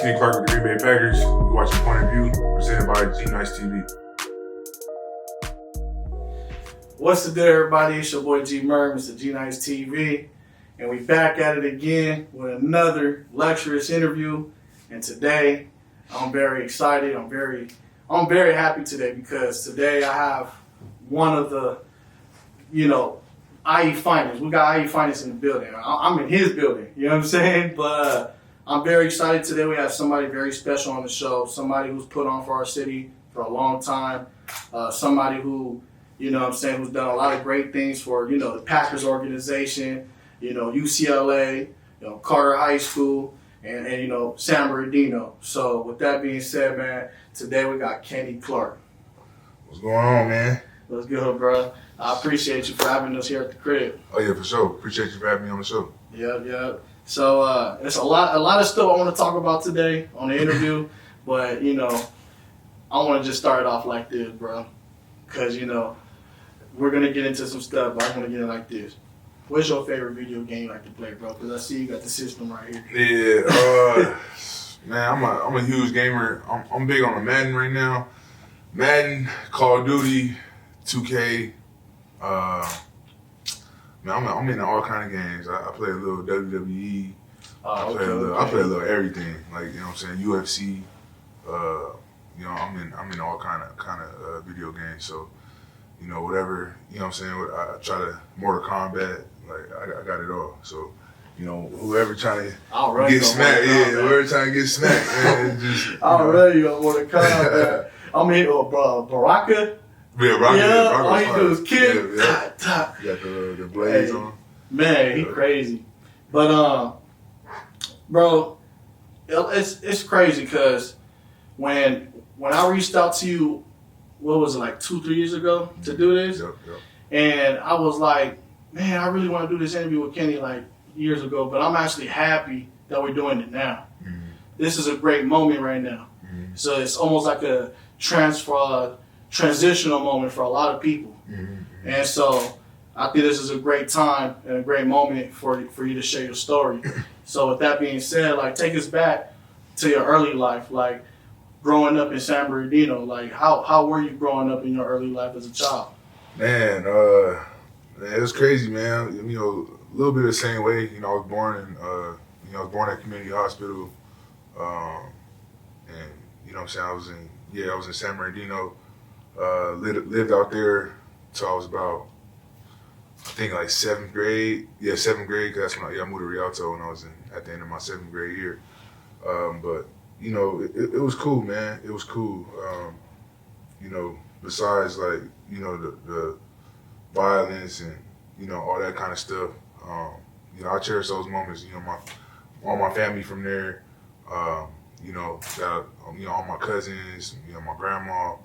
Kenny Clark with the Green Bay Packers. You watching Point of View, presented by Dinos TV. What's the deal, everybody? It's your boy G Murray, Mr. Dinos TV, and we back at it again with another luxurious interview. And today, I'm very excited. I'm very happy today because today I have one of the, IE finest. We got IE finest in the building. I'm in his building. You know what I'm saying? But I'm very excited today. We have somebody very special on the show. Somebody who's put on for our city for a long time. Somebody who, who's done a lot of great things for, the Packers organization, UCLA, Carter High School, and San Bernardino. So with that being said, man, today we got Kenny Clark. What's going on, man? What's good, bro? I appreciate you for having us here at the crib. Oh yeah, for sure. Appreciate you for having me on the show. Yeah. So it's a lot of stuff I want to talk about today on the interview, but I want to just start off like this, bro, because we're gonna get into some stuff, but I want to get it like this. What's your favorite video game you like to play, bro? Because I see you got the system right here. Yeah, man, I'm a huge gamer. I'm big on the Madden right now. Madden, Call of Duty, 2K. Man, I'm into all kind of games. I play a little WWE. I play a little everything. Like, UFC. I'm in all kind of video games. So, whatever, I try to Mortal Kombat. Like, I got it all. So, whoever trying to get smacked, whoever trying to get smacked, man, just. Already on Mortal Kombat. I'm here, Baraka. Yeah, Rocky. All he do is kick. Yeah. You got the blades on. Man, he crazy. But bro, it's crazy because when I reached out to you, what was it, like 2-3 years ago to do this? Yep. And I was like, man, I really want to do this interview with Kenny like years ago, but I'm actually happy that we're doing it now. Mm-hmm. This is a great moment right now. Mm-hmm. So it's almost like a transitional moment for a lot of people. Mm-hmm. And so I think this is a great time and a great moment for you to share your story. So with that being said, like, take us back to your early life, like growing up in San Bernardino. Like, how were you growing up in your early life as a child? Man, it was crazy, man. A little bit of the same way. I was born at community hospital, and I was in San Bernardino. Lived out there till I was about, I think, like 7th grade. Yeah, 7th grade, because that's when I moved to Rialto when I was at the end of my 7th grade year. But it was cool, man. It was cool. Besides, like, the violence and all that kind of stuff. I cherish those moments. All my family from there. Got all my cousins. My grandma.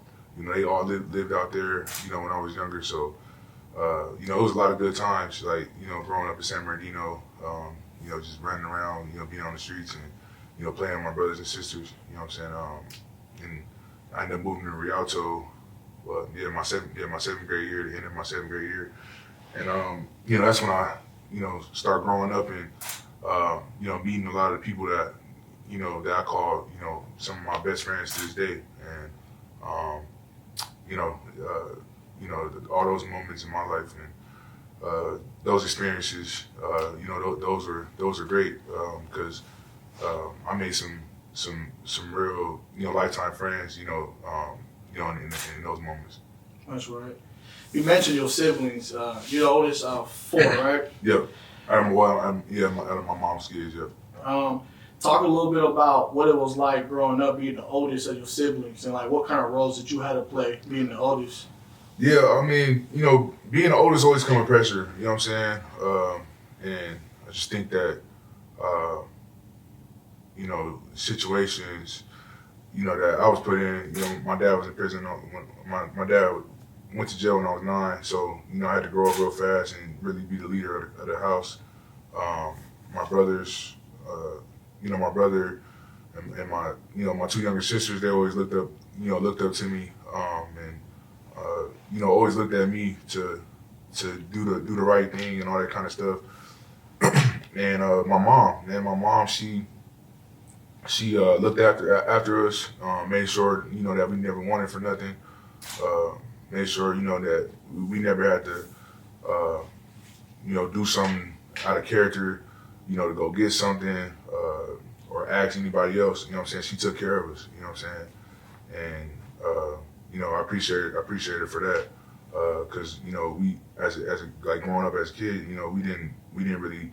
They all lived out there, when I was younger. So, it was a lot of good times, like, growing up in San Bernardino, just running around, being on the streets and, playing with my brothers and sisters, and I ended up moving to Rialto, my seventh grade year, the end of my 7th grade year. And, that's when I, started growing up and, meeting a lot of the people that, that I call, some of my best friends to this day. And, all those moments in my life and those experiences, those are great because I made some real lifetime friends, in those moments. That's right. You mentioned your siblings. You're the oldest of 4, right? Yep. I'm out of my mom's kids. Yep. Talk a little bit about what it was like growing up being the oldest of your siblings and like what kind of roles that you had to play being the oldest. Yeah, being the oldest always comes with pressure, you know what I'm saying? And I just think that, situations, that I was put in, my dad was in prison. My dad went to jail when I was 9, so, I had to grow up real fast and really be the leader of the house. My brothers, my brother and my, my 2 younger sisters, they always looked up to me, and always looked at me to do the right thing and all that kind of stuff. And my mom, she she looked after us, made sure that we never wanted for nothing, made sure that we never had to do something out of character, to go get something or ask anybody else. You know what I'm saying? She took care of us. You know what I'm saying? And I appreciate her for that. Because we as like growing up as a kid, we didn't really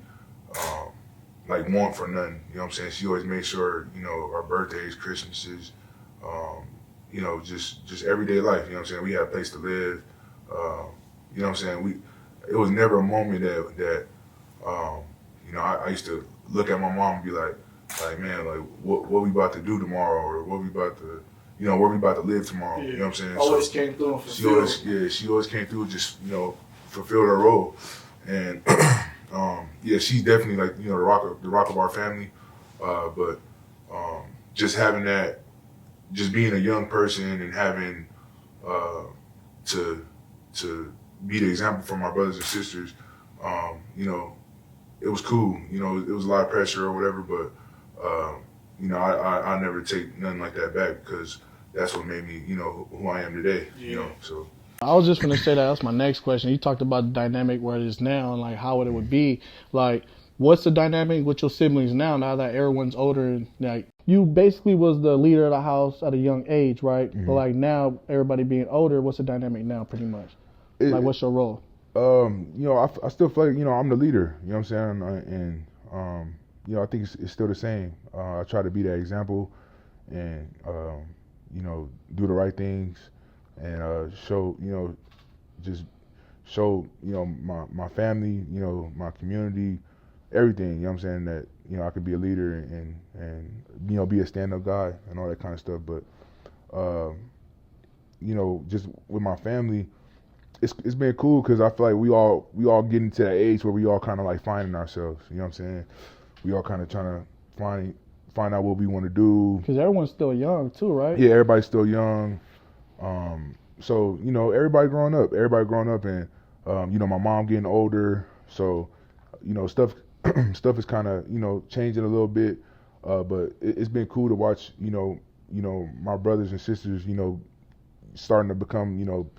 like want for nothing. You know what I'm saying? She always made sure our birthdays, Christmases, just everyday life. You know what I'm saying? We had a place to live. You know what I'm saying? It was never a moment that I used to look at my mom and be like man, like what we about to do tomorrow, or what we about to where we about to live tomorrow. Yeah. You know what I'm saying? Always came through and fulfilled. She always came through, just fulfilled her role, and she's definitely like the rock of our family. But just having that, just being a young person and having to be the example for my brothers and sisters, it was cool. It was a lot of pressure or whatever, but I never take nothing like that back, because that's what made me, who I am today. Yeah. So. I was just going to say that's my next question. You talked about the dynamic where it is now and like how it would be. Like, what's the dynamic with your siblings now that everyone's older? And like, you basically was the leader of the house at a young age, right? Mm-hmm. But like now, everybody being older, what's the dynamic now, pretty much? Like, what's your role? I still feel like I'm the leader. You know what I'm saying? And I think it's still the same. I try to be that example, and do the right things, and show my family, my community, everything. You know what I'm saying? That I could be a leader and be a stand-up guy and all that kind of stuff. But just with my family, it's been cool, because I feel like we all getting to that age where we all kind of like finding ourselves. You know what I'm saying? We all kind of trying to find out what we want to do. Because everyone's still young too, right? Yeah, everybody's still young. So everybody growing up, and my mom getting older. So stuff is kind of changing a little bit. But it's been cool to watch my brothers and sisters starting to become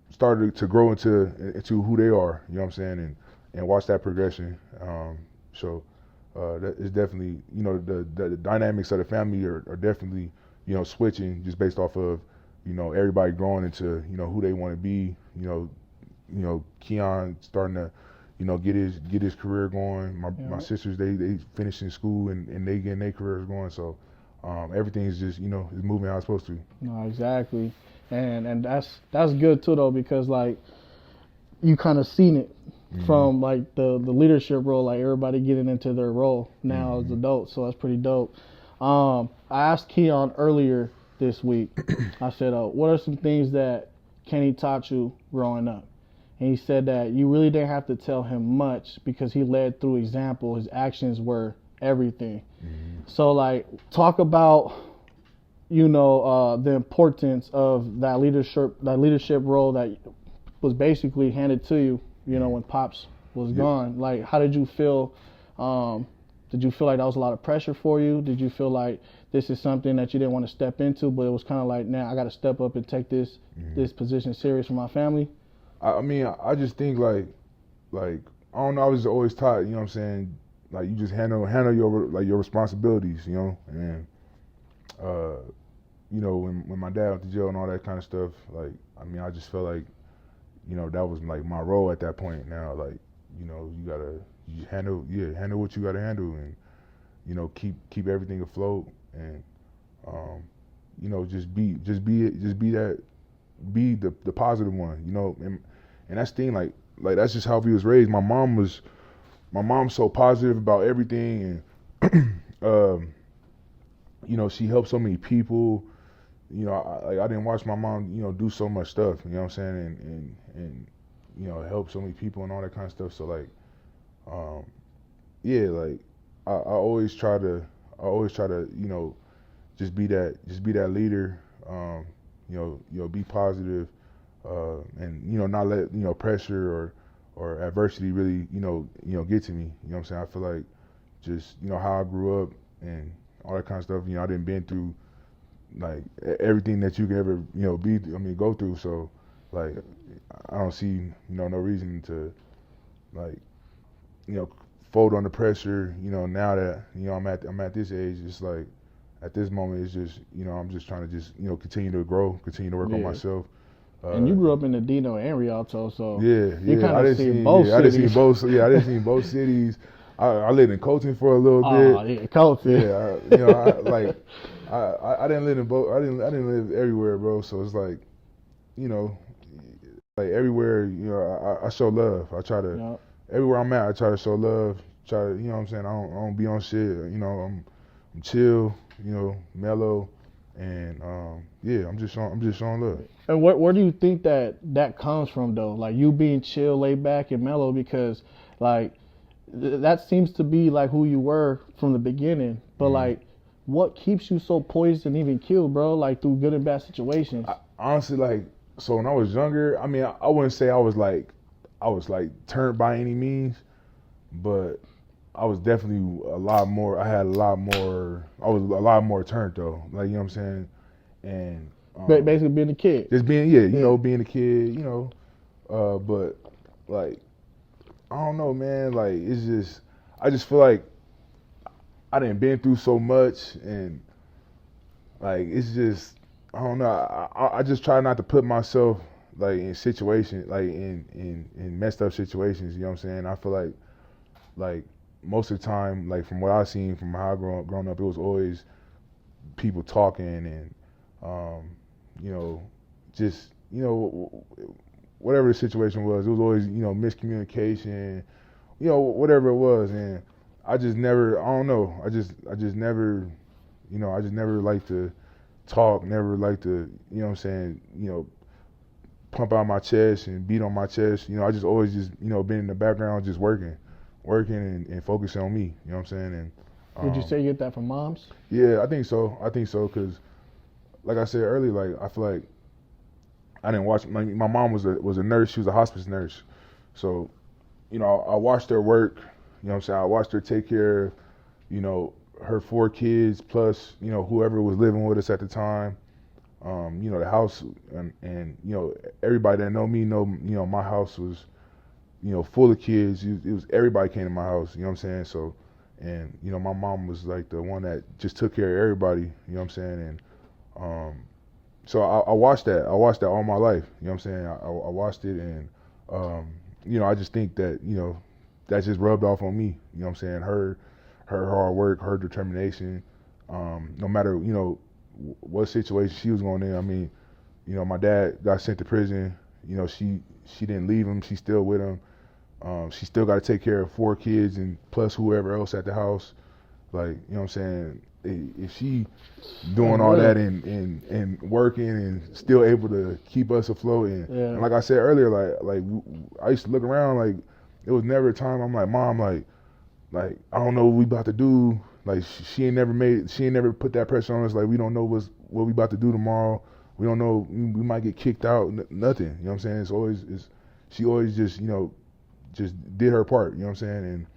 started to grow into who they are. You know what I'm saying? And watch that progression. That is definitely the dynamics of the family are definitely switching, just based off of everybody growing into who they want to be. Keon starting to get his career going. My sisters, they finishing school and they getting their careers going. So everything's just is moving how it's supposed to. No, exactly. And that's good too, though, because like you kind of seen it from like the leadership role, like everybody getting into their role now as adults. So that's pretty dope. I asked Keon earlier this week. I said, what are some things that Kenny taught you growing up? And he said that you really didn't have to tell him much, because he led through example. His actions were everything. So like, talk about the importance of that leadership role that was basically handed to you, when Pops was gone. Like, how did you feel? Did you feel like that was a lot of pressure for you? Did you feel like this is something that you didn't want to step into, but it was kind of like, now I got to step up and take this position serious for my family? I mean, I just think like I don't know. I was always taught, you know what I'm saying, like you just handle your responsibilities, and when my dad went to jail and all that kind of stuff, like, I mean, I just felt like, that was like my role at that point. Now, like, you handle what you gotta handle, and keep everything afloat, and just be the positive one, and that's the thing, like that's just how we was raised. My mom's so positive about everything, and she helped so many people. I didn't watch my mom, do so much stuff, you know what I'm saying, and help so many people and all that kind of stuff. So like, like I always try to, just be that leader, be positive, and not let pressure or adversity really get to me. You know what I'm saying? I feel like just how I grew up, and all that kind of stuff. You know, I didn't been through like everything that you could ever, you know, go through. So like, I don't see, you know, no reason to like, you know, fold under pressure. You know, now that, you know, I'm at this age, it's like at this moment, it's just, you know, I'm just trying to just, you know, continue to grow, continue to work on myself. And you grew up in the Dino and Rialto, so yeah, you kind of seen both cities. I didn't see both cities. I lived in Colton for a little bit. Oh yeah, Colton. Yeah, you know, I didn't live in both. I didn't live everywhere, bro. So it's like, you know, like everywhere, you know, I show love. I try to everywhere I'm at, I try to show love. Try to, you know what I'm saying? I don't be on shit. You know, I'm chill. You know, mellow, and yeah, I'm just showing love. And where do you think that comes from though? Like you being chill, laid back, and mellow, because like that seems to be like who you were from the beginning. But like, what keeps you so poised and even killed, bro? Like through good and bad situations. Honestly, like, so when I was younger, I mean, I wouldn't say I was like turned by any means, but I was definitely I was a lot more turned though. Like, you know what I'm saying? And basically being a kid. Just being, you know, being a kid, you know. But like, I don't know, man. Like, it's just, I just feel like I done been through so much, and like, it's just, I don't know. I just try not to put myself like in situations, like in messed up situations. You know what I'm saying? I feel like most of the time, like from what I've seen, from how I grown up, it was always people talking and, you know, just, you know, whatever the situation was, it was always, you know, miscommunication, you know, whatever it was. And I just never, I don't know, I just never, you know, I just never liked to talk, never liked to, you know what I'm saying, you know, pump out my chest and beat on my chest. You know, I just always just, you know, been in the background just working and focusing on me, you know what I'm saying? And would you say you get that from moms? Yeah, I think so, because like I said earlier, like I feel like I didn't watch, my mom was a nurse, she was a hospice nurse. So, you know, I watched her work, you know what I'm saying? I watched her take care of, you know, her 4 kids plus, you know, whoever was living with us at the time. You know, the house and you know, everybody that know me know, you know, my house was, you know, full of kids. It was everybody came to my house, you know what I'm saying? So, and, you know, my mom was like the one that just took care of everybody, you know what I'm saying? And so I watched that. I watched that all my life, you know what I'm saying? I watched it, and, you know, I just think that, you know, that just rubbed off on me, you know what I'm saying? Her hard work, her determination, no matter, you know, what situation she was going in. I mean, you know, my dad got sent to prison. You know, she didn't leave him. She's still with him. She still got to take care of 4 kids and plus whoever else at the house. Like, you know what I'm saying? If she doing all that and working and still able to keep us afloat, and like I said earlier, like I used to look around, like it was never a time I'm like, Mom, like I don't know what we about to do. Like she ain't never put that pressure on us. Like, we don't know what we about to do tomorrow. We don't know, we might get kicked out. Nothing. You know what I'm saying? She always just, you know, just did her part. You know what I'm saying?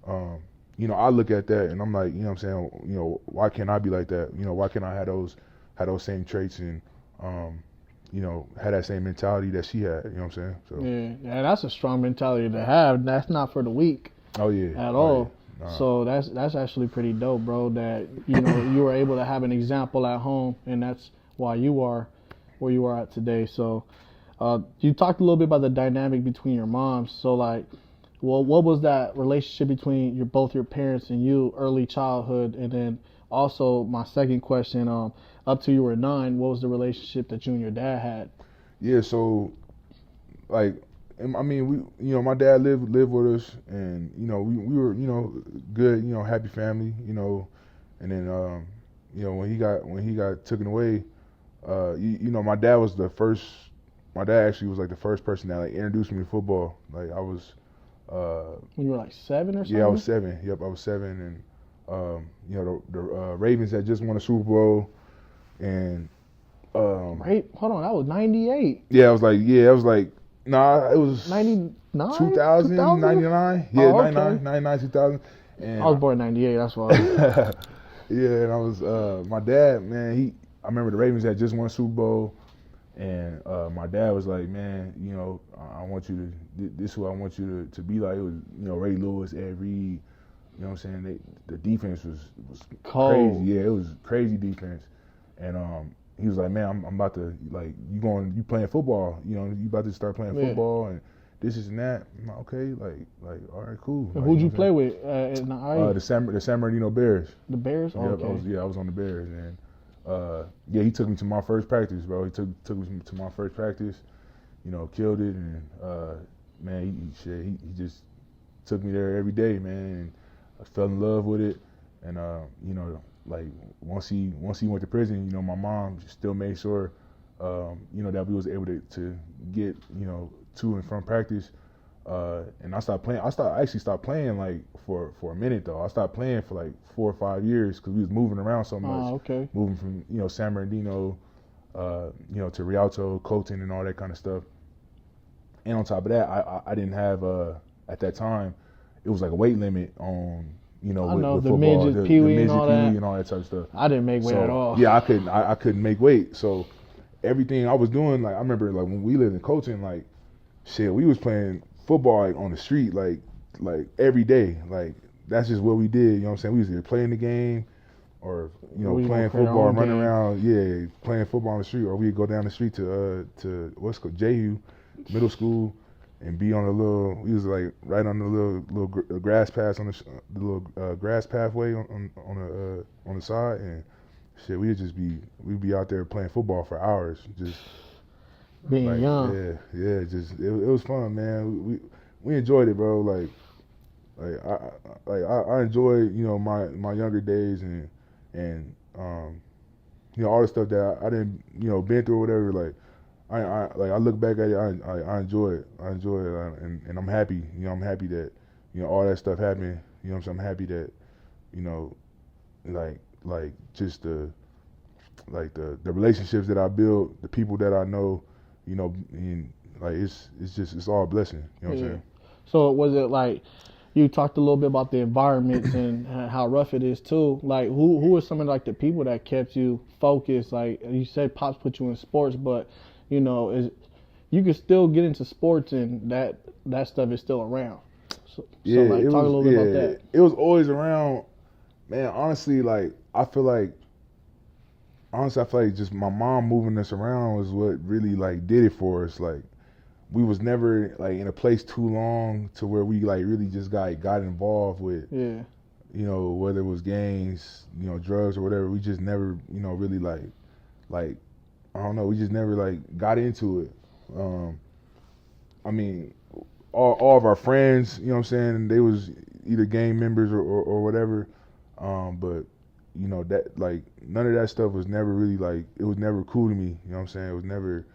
And you know, I look at that and I'm like, you know what I'm saying? You know, why can't I be like that? You know, why can't I have those same traits and you know, have that same mentality that she had? You know what I'm saying? So yeah, that's a strong mentality to have. That's not for the weak. Oh yeah. At all. Yeah. Nah. So that's actually pretty dope, bro, that, you know, you were able to have an example at home, and that's why you are where you are at today. So you talked a little bit about the dynamic between your moms. So like, well, what was that relationship between both your parents and you, early childhood? And then also my second question, up to you were 9, what was the relationship that you and your dad had? Yeah, so like, I mean, we, you know, my dad lived with us, and you know, we were, you know, good, you know, happy family, you know, and then you know, when he got taken away, you know, my dad actually was like the first person that like introduced me to football. Like I was when you were like 7 or something? Yeah, I was 7. Yep, I was 7, and you know, the Ravens had just won a Super Bowl, and right, hold on, that was 98. Yeah, it was like nah, it was 99? 2000, 99. Yeah, oh, 99, 2000. And I was born in 98, that's why. Yeah, and I was my dad, man. I remember the Ravens had just won Super Bowl, and my dad was like, man, you know, I want you to. This is who I want you to be like. It was, you know, Ray Lewis, Ed Reed. You know what I'm saying? The defense was Cold. crazy. Yeah, it was crazy defense. And he was like, man, I'm about to, like, you playing football. You know, you about to start playing football and this is and that. I'm like, okay, like all right, cool. And like, who'd you play with in the IE? The San Bernardino Bears. The Bears? Yeah, Okay. I was on the Bears. And yeah, he took me to my first practice, bro. He took me to my first practice, you know, killed it. And, man, he just took me there every day, man. And I fell in love with it. And, you know, like once he went to prison, you know, my mom still made sure, you know, that we was able to get, you know, to and from practice. And I stopped playing. I actually stopped playing like for a minute though. I stopped playing for like 4 or 5 years because we was moving around so much. Oh, okay. Moving from, you know, San Bernardino, you know, to Rialto, Colton, and all that kind of stuff. And on top of that, I didn't have at that time, it was like a weight limit on, you know, with the football, midget, peewee, and all that. and all that type of stuff. I didn't make weight at all. Yeah, I couldn't make weight. So everything I was doing, like I remember like when we lived in Colton, like shit, we was playing football like, on the street like every day. Like that's just what we did, you know what I'm saying? We was either playing the game or, you know, playing football and running around, playing football on the street, or we'd go down the street to what's called JU middle school and be on we was like right on the little grass path on the little grass pathway on the side, and shit, we'd be out there playing football for hours, just being like, young. Yeah, just it was fun, man. We enjoyed it, bro. I enjoyed, you know, my younger days and you know, all the stuff that I didn't, you know, been through or whatever. Like I look back at it, I enjoy it. I enjoy it, and I'm happy. You know, I'm happy that, you know, all that stuff happened. You know what I'm saying? I'm happy that, you know, like just the relationships that I built, the people that I know, you know, and like it's all a blessing. You know what I'm saying? So was it like, you talked a little bit about the environments and how rough it is too. Like who are some of like the people that kept you focused? Like you said, Pops put you in sports, but you know, you can still get into sports and that stuff is still around. So like, talk a little bit about that. It was always around, man. Honestly, like I feel like just my mom moving us around was what really like did it for us. Like we was never like in a place too long to where we like really just got involved with, you know, whether it was gangs, you know, drugs or whatever. We just never, you know, really like I don't know. We just never like got into it. I mean, all of our friends, you know what I'm saying, they was either gang members or whatever. But you know, that like none of that stuff was never really like, it was never cool to me. You know what I'm saying? It was never,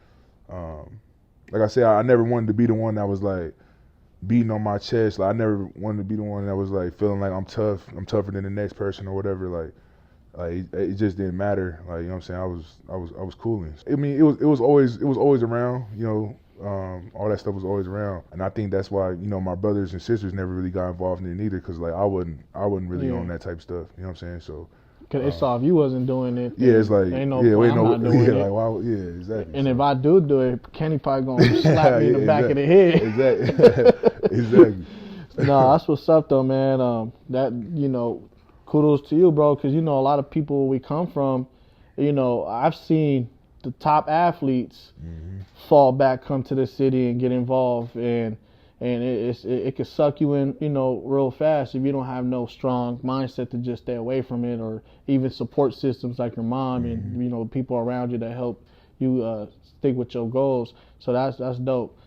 like I said, I never wanted to be the one that was like beating on my chest. Like I never wanted to be the one that was like feeling like I'm tougher than the next person or whatever. Like it just didn't matter. Like, you know what I'm saying? I was cooling. I mean, it was always around, you know, all that stuff was always around. And I think that's why, you know, my brothers and sisters never really got involved in it either, because like I wasn't really on that type of stuff. You know what I'm saying? So Cause they saw if you wasn't doing it, it's like ain't no point, I'm not doing it. Like, wow, exactly. And if I do it, Kenny probably gonna slap me in the back of the head. Exactly. Exactly. No, that's what's up though, man. That, you know, kudos to you, bro, because you know a lot of people we come from, you know, I've seen the top athletes fall back, come to the city and get involved, and it could suck you in, you know, real fast if you don't have no strong mindset to just stay away from it, or even support systems like your mom and, you know, people around you that help you stick with your goals. So that's dope.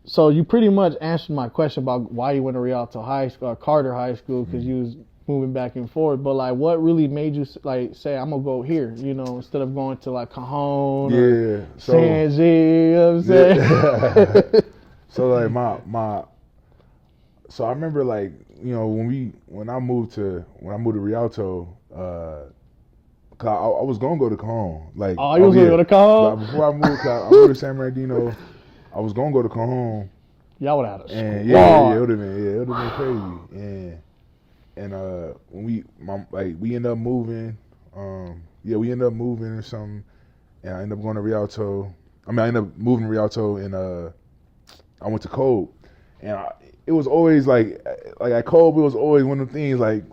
So you pretty much answered my question about why you went to Rialto High School, Carter High School, because you was moving back and forth. But like, what really made you like say, I'm gonna go here, you know, instead of going to like Cajon or San G, you know what I'm saying? So like so I remember like, you know, when I moved to Rialto, I was gonna go to Cajon. Like, you was gonna go to Cajon? Like, before I moved to San Bernardino, I was gonna go to Cajon. Y'all would have had a and squad. it would have been crazy. and when we end up moving, we end up moving or something, and I end up going to Rialto. I end up moving to Rialto, and I went to Code, and it was always like at Code, it was always one of the things like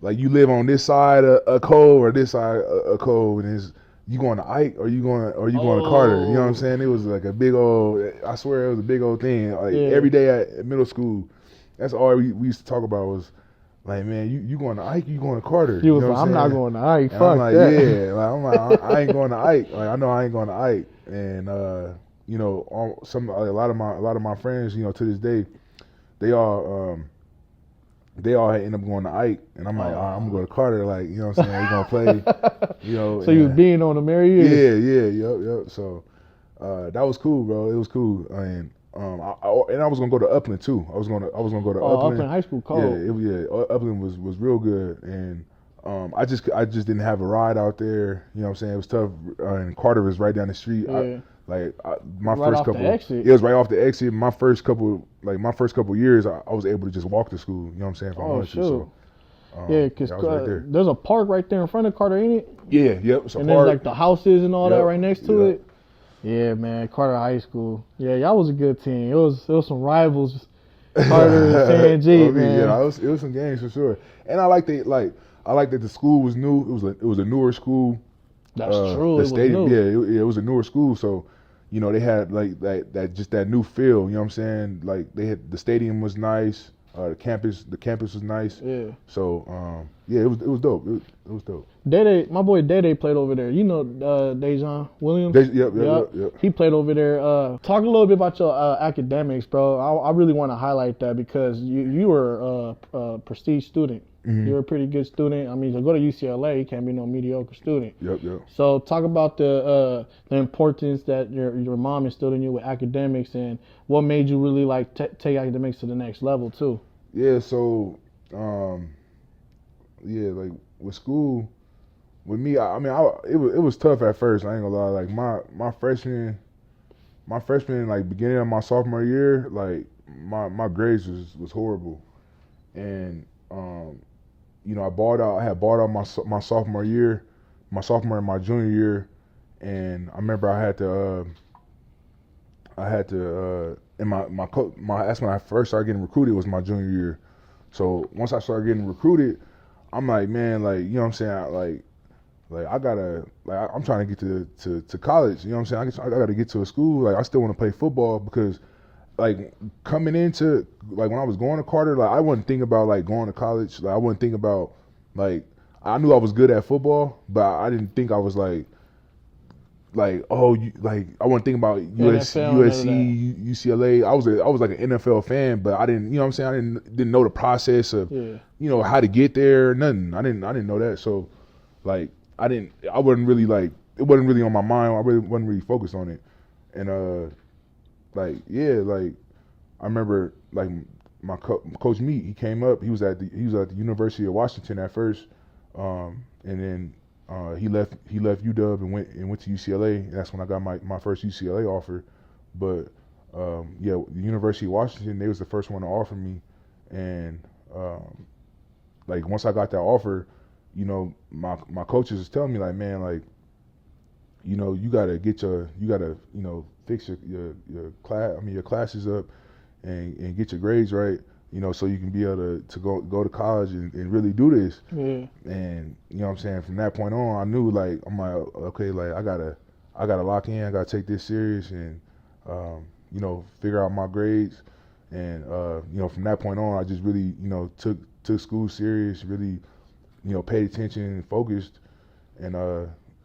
you live on this side of Code or this side of Code, and it's you going to Ike or you going to Carter. You know what I'm saying? It was like a big old. I swear it was a big old thing. Like every day at middle school, that's all we used to talk about was like, man, you going to Ike? You going to Carter? You was like, I'm not going to Ike. And Fuck I'm like, that. yeah. Like, I'm like, I ain't going to Ike. Like I know I ain't going to Ike. And you know, a lot of my friends, you know, to this day, they all had ended up going to Ike, and I'm like, I'm gonna go to Carter, like, you know what I'm saying? We're gonna play, you know. So you was being on them every year? Yep. So that was cool, bro. It was cool, and I was gonna go to Upland too. I was gonna go to Upland. Upland High School, cold. Upland was real good, and I just didn't have a ride out there. You know what I'm saying? It was tough, and Carter was right down the street. Yeah. My Right first off the couple, exit. it was right off the exit. My first couple years, I was able to just walk to school. You know what I'm saying? If I wanted to. So, yeah, because right there's a park right there in front of Carter, ain't it? Yeah, yep. It's a and park. there's like the houses and all that right next to Yep. it. Yeah, man, Carter High School. Yeah, y'all was a good team. It was some rivals, Carter and San G, man. Yeah, it was some games for sure. And I like that the school was new. It was a newer school. That's true. The It stadium, was new. it was a newer school, so you know they had like that new feel. You know what I'm saying? Like the stadium was nice. The campus was nice. Yeah. So it was dope. It was dope. My boy Dede played over there. You know Dejan Williams? Yep. He played over there. Talk a little bit about your academics, bro. I really want to highlight that because you were a prestige student. Mm-hmm. You're a pretty good student. I mean, to go to UCLA, you can't be no mediocre student. Yep. So talk about the importance that your mom instilled in you with academics, and what made you really like take academics to the next level too. Yeah. So like with school, with me, it was tough at first. I ain't gonna lie. Like my freshman, like beginning of my sophomore year, like my grades was horrible, and you know, I had bought out my sophomore year, and my junior year, and I remember I had to and that's when I first started getting recruited was my junior year. So once I started getting recruited, I'm like, man, like, you know what I'm saying, like I gotta, like I'm trying to get to college, you know what I'm saying, I gotta get to a school, like I still want to play football because like coming into like when I was going to Carter, like I wasn't thinking about like going to college. Like I wasn't thinking about like I knew I was good at football, but I didn't think I was like I wasn't thinking about USC, UCLA. I was like an NFL fan, but I didn't, you know what I'm saying, I didn't know the process of you know how to get there, nothing. I didn't know that. So like I wasn't really like it wasn't really on my mind. I really wasn't really focused on it. And like I remember like my coach Meat, he came up. He was at the University of Washington at first, and then he left UW and went to UCLA. And that's when I got my first UCLA offer. But the University of Washington, they was the first one to offer me, and like once I got that offer, you know my coaches was telling me like, man, like, you know, you gotta you know fix your classes up and get your grades right, you know, so you can be able to go to college and really do this. Yeah. And you know what I'm saying, from that point on, I knew like I'm like, okay, like I gotta lock in, I gotta take this serious and you know, figure out my grades. And you know, from that point on, I just really, you know, took school serious, really, you know, paid attention and focused, and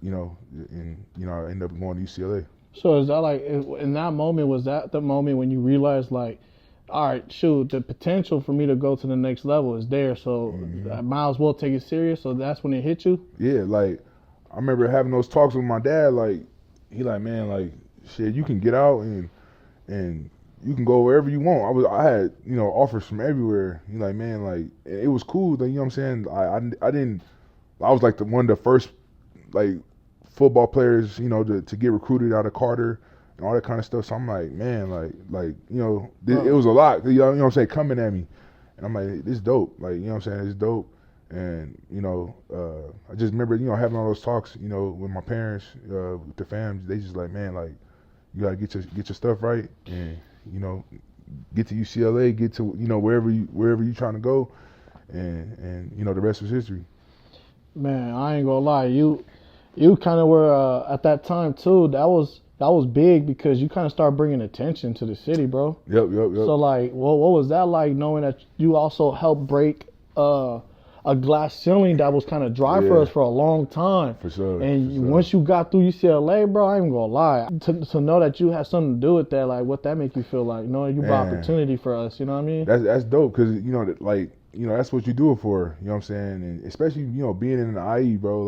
you know, I ended up going to UCLA. So is that like, in that moment, was that the moment when you realized like, all right, shoot, the potential for me to go to the next level is there, so I might as well take it serious, so that's when it hit you? Yeah, like, I remember having those talks with my dad, like, he like, man, like, shit, you can get out and you can go wherever you want. I had, you know, offers from everywhere. He like, man, like, it was cool, you know what I'm saying? I was like one of the first, like, football players, you know, to get recruited out of Carter and all that kind of stuff. So I'm like, man, like you know, it was a lot, you know what I'm saying, coming at me. And I'm like, this dope. Like, you know what I'm saying? It's dope. And, you know, I just remember, you know, having all those talks, you know, with my parents, with the fam. They just like, man, like, you gotta get your stuff right, and, you know, get to UCLA, get to, you know, wherever you trying to go, and you know, the rest was history. Man, I ain't gonna lie, you kind of were at that time too. That was big because you kind of started bringing attention to the city, bro. Yep. So like, what was that like, knowing that you also helped break a glass ceiling that was kind of dry for us for a long time? For sure. And once you got through UCLA, bro, I ain't gonna lie. To know that you had something to do with that, like, what that make you feel like? Knowing you brought opportunity for us, you know what I mean? That's dope, because, you know, like, you know, that's what you do it for. You know what I'm saying? And especially, you know, being in the IE, bro.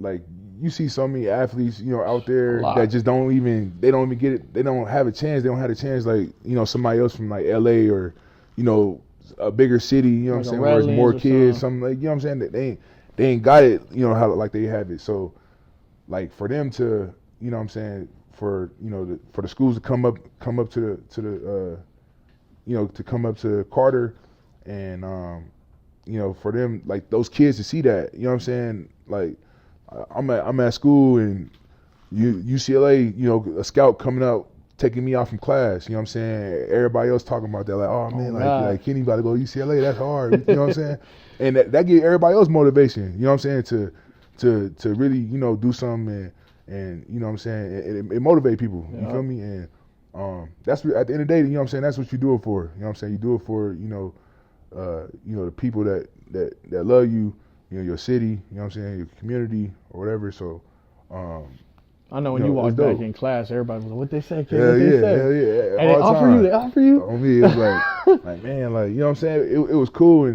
Like you see so many athletes, you know, out there that just don't even get it. They don't have a chance. They don't have a chance, like, you know, somebody else from like LA or, you know, a bigger city, you know what I'm saying, where there's more kids, something like, you know what I'm saying, they ain't got it, you know, how like they have it. So, like, for them to, you know what I'm saying, for, you know, for the schools to come up to the you know, to come up to Carter, and you know, for them, like, those kids to see that, you know what I'm saying, like, I'm at school, and UCLA, you know, a scout coming out, taking me out from class, you know what I'm saying? Everybody else talking about that, like, oh man, like Kenny about to go to UCLA, that's hard, you know what I'm saying? And that give everybody else motivation, you know what I'm saying, to really, you know, do something, and you know what I'm saying, it motivate people, you feel me? And that's, at the end of the day, you know what I'm saying, that's what you do it for, you know what I'm saying? You do it for, you know, the people that love you, you know, your city, you know what I'm saying, your community or whatever. So I know when you walked back in class, everybody was like, what they say, kid? Hell what they say? Hell yeah. And they offer you? On me, it's like, man, like, you know what I'm saying? It was cool.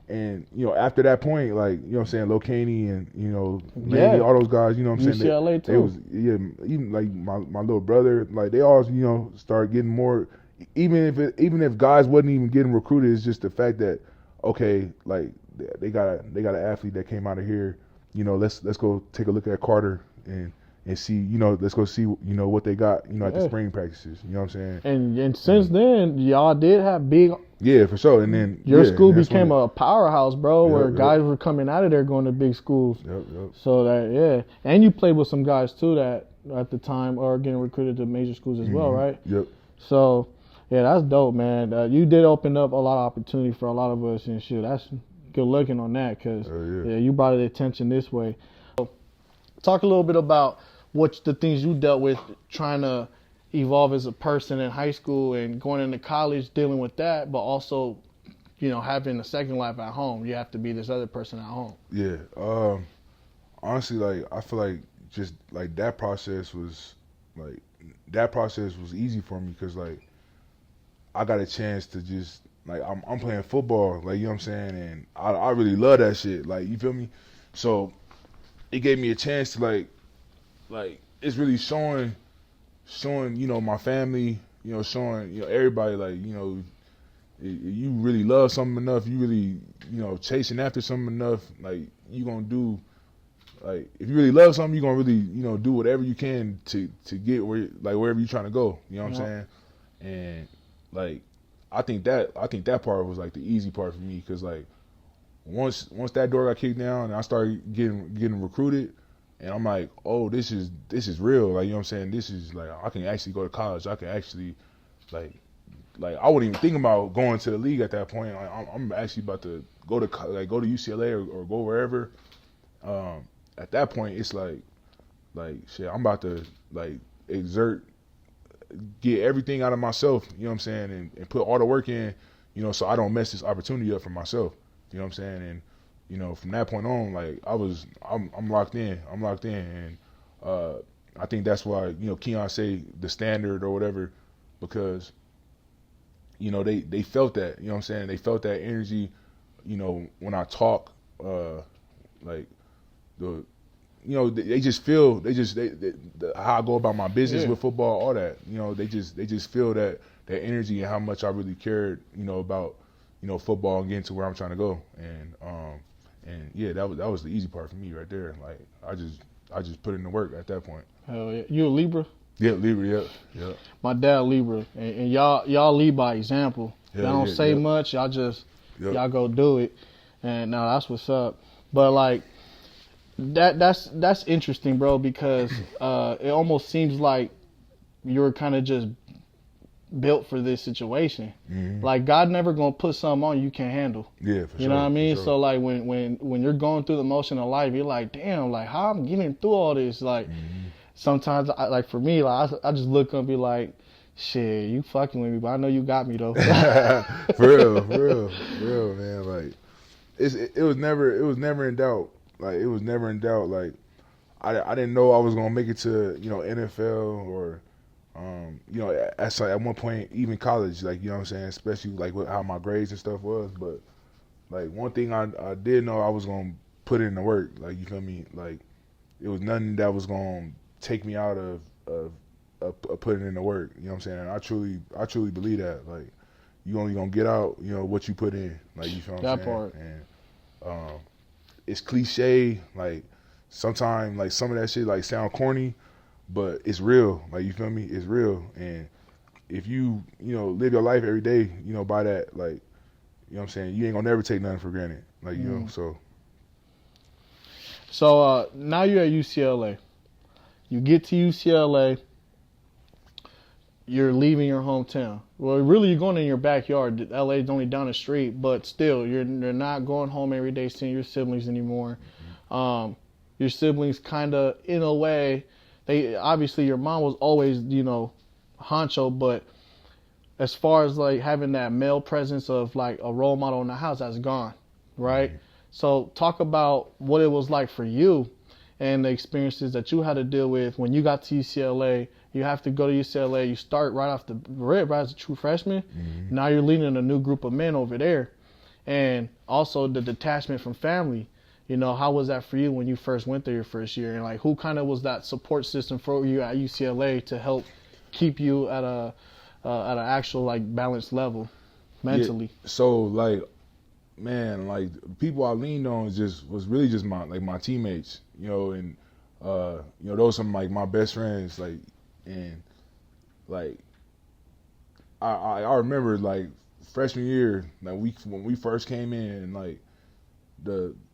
And, you know, after that point, like, you know what I'm saying, Locaney and, you know, mainly all those guys, you know what I'm saying? UCLA too. They was, even like my little brother, like, they all, you know, started getting more, even if guys wasn't even getting recruited, it's just the fact that, okay, like, they got an athlete that came out of here, you know, let's go take a look at Carter and see, you know, let's go see, you know, what they got, you know, at the spring practices, you know what I'm saying? And since then, y'all did have big. Yeah, for sure. And then your school became a powerhouse, bro, where guys were coming out of there going to big schools. Yep. So that, and you played with some guys too that at the time are getting recruited to major schools as well, right? Yep. So yeah, that's dope, man. You did open up a lot of opportunity for a lot of us and shit. That's good looking on that, because you brought it attention this way. So, talk a little bit about what the things you dealt with trying to evolve as a person in high school and going into college, dealing with that, but also, you know, having a second life at home. You have to be this other person at home. Yeah. Honestly, like, I feel like just like that process was easy for me, because, like, I got a chance to just, like, I'm playing football, like, you know what I'm saying, and I really love that shit, like, you feel me? So it gave me a chance to, like it's really showing, you know, my family, you know, showing, you know, everybody, like, you know, you really love something enough, you really, you know, chasing after something enough, like, you gonna do, like, if you really love something, you gonna really, you know, do whatever you can to get wherever you're trying to go, you know what I'm saying? And, like, I think that part was, like, the easy part for me, because, like, once that door got kicked down and I started getting recruited, and I'm like, oh, this is real, like, you know what I'm saying? This is, like, I can actually go to college. I can actually, like I wasn't even thinking about going to the league at that point. Like, I'm actually about to go to UCLA or go wherever. At that point, it's like shit, I'm about to, like, get everything out of myself, you know what I'm saying, and put all the work in, you know, so I don't mess this opportunity up for myself, you know what I'm saying? And, you know, from that point on, like, I'm locked in, and I think that's why, you know, Keon say the standard or whatever, because, you know, they felt that, you know what I'm saying, they felt that energy, you know, when I talk, like, the, you know, they just feel, how I go about my business with football, all that, you know, they just feel that energy and how much I really cared, you know, about, you know, football and getting to where I'm trying to go. And yeah, that was the easy part for me right there. Like, I just put in the work at that point. Hell yeah. You a Libra? Yeah, Libra, yeah. My dad Libra, and y'all lead by example. Y'all don't say much. Y'all just y'all go do it, and no, that's what's up. But like that's interesting, bro, because it almost seems like you're kind of just built for this situation. Mm-hmm. Like God never gonna put something on you can't handle. Yeah, for sure. You know what I mean? Sure. So like when you're going through the motion of life, you're like, damn, like how I'm getting through all this. Like sometimes, like for me, like I just look up and be like, shit, you fucking with me, but I know you got me though. for real, man. Like it was never in doubt. Like it was never in doubt. Like I didn't know I was gonna make it to NFL or at one point even college. Like you know what I'm saying, especially like with how my grades and stuff was. But like one thing I did know I was gonna put in the work. Like you feel me? Like it was nothing that was gonna take me out of putting in the work. You know what I'm saying? And I truly believe that. Like you only gonna get out what you put in. Like you feel what I'm saying? That part. And it's cliche. Like sometimes like some of that shit like sound corny, but it's real. Like you feel me? It's real. And if you live your life every day by that, like you know what I'm saying, you ain't gonna never take nothing for granted. Like you know So now you're at UCLA. You get to UCLA. You're leaving your hometown. Well, really, you're going in your backyard. LA is only down the street, but still, you're not going home every day seeing your siblings anymore. Your siblings kind of, in a way, they obviously your mom was always, honcho, but as far as like having that male presence of like a role model in the house, that's gone, right? So talk about what it was like for you and the experiences that you had to deal with when you got to UCLA. You have to go to UCLA. You start right off the rip, right as a true freshman. Now you're leading a new group of men over there. And also the detachment from family. How was that for you when you first went there your first year? And like, who kind of was that support system for you at UCLA to help keep you at an actual like balanced level mentally? Yeah. So like, man, like people I leaned on was really just my teammates, and those are like my best friends, like, and like I remember like freshman year, like when we first came in, like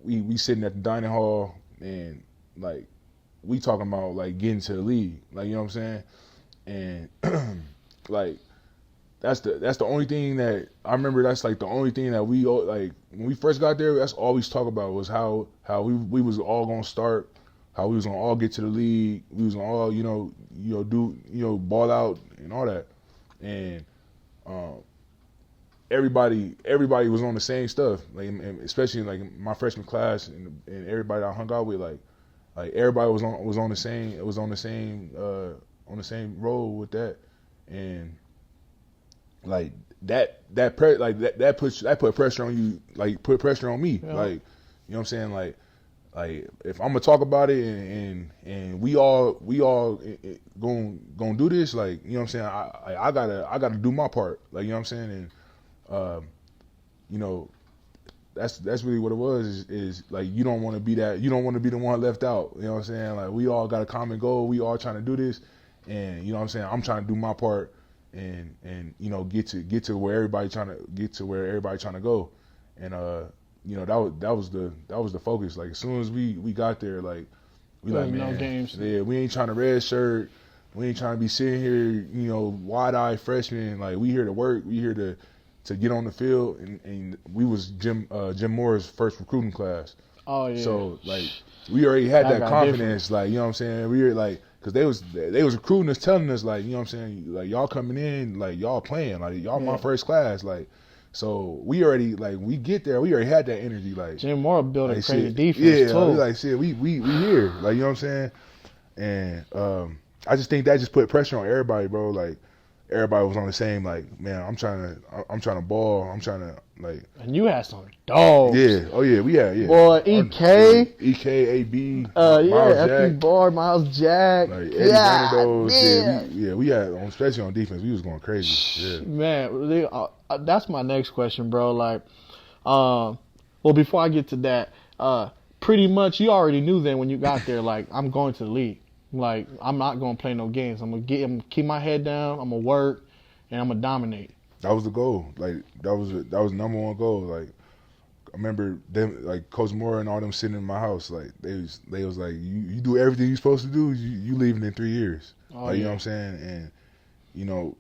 we sitting at the dining hall and like we talking about like getting to the league, like you know what I'm saying, and like that's the only thing that I remember. That's like the only thing that we like when we first got there. That's all we talk about was how we was all gonna start, how we was gonna all get to the league, we was gonna all do ball out and all that, and everybody was on the same stuff, like and especially like my freshman class and everybody I hung out with, like everybody was on the same road with that, and like that put pressure on you, like put pressure on me, like you know what I'm saying, like if I'm gonna talk about it and we all gonna do this, like you know what I'm saying, I gotta do my part, like you know what I'm saying, and that's really what it was, is like you don't want to be the one left out, you know what I'm saying, like we all got a common goal, we all trying to do this, and you know what I'm saying, I'm trying to do my part and get to where everybody trying to go, and that was the focus. Like as soon as we got there, like we like, man, no games. Yeah, we ain't trying to red shirt, we ain't trying to be sitting here wide-eyed freshmen, like we here to work, we here to get on the field, and we was Jim Moore's first recruiting class. Oh yeah. So like we already had that confidence, like you know what I'm saying, we were like, because they was recruiting us, telling us, like, you know what I'm saying, like, y'all coming in, like, y'all playing, like, y'all my first class, like, so we already, like, we get there, we already had that energy, like. Jim Moore building like, crazy shit, defense, too. Like, shit, we here, like, you know what I'm saying, and I just think that just put pressure on everybody, bro, like, everybody was on the same, like, man, I'm trying to ball, I'm trying to, like. And you had some dogs. Yeah, oh yeah, we had, yeah. Boy, EK. EK, AB, Miles Jack. FP Bar, Miles Jack. Like, Eddie Granado, we had, especially on defense, we was going crazy. Yeah. Man, that's my next question, bro. Like, well, before I get to that, pretty much you already knew then when you got there, like, I'm going to the league. Like, I'm not going to play no games. I'm gonna keep my head down, I'm going to work, and I'm going to dominate. that was the goal. Like that was number one goal. Like I remember them, like Coach Moore and all them sitting in my house. Like they was like, you do everything you're supposed to do. You leaving in 3 years. You know what I'm saying? And you know.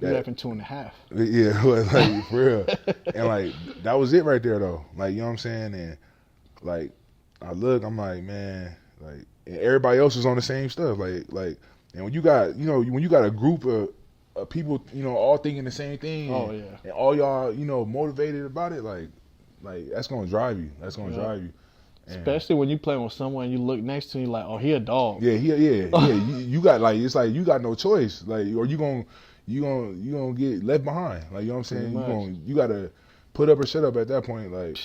You left in 2.5. Yeah, like for real. And like that was it right there though. Like you know what I'm saying? And like I look, I'm like, man, like and everybody else was on the same stuff. Like and when you got a group of people, all thinking the same thing. Oh yeah. And all y'all, motivated about it, like that's gonna drive you. That's gonna drive you. And especially when you playing with someone and you look next to him like, oh, he a dog. Yeah. You got like it's like you got no choice. Like or you gonna get left behind. Like you know what I'm saying? You gotta put up or shut up at that point. Like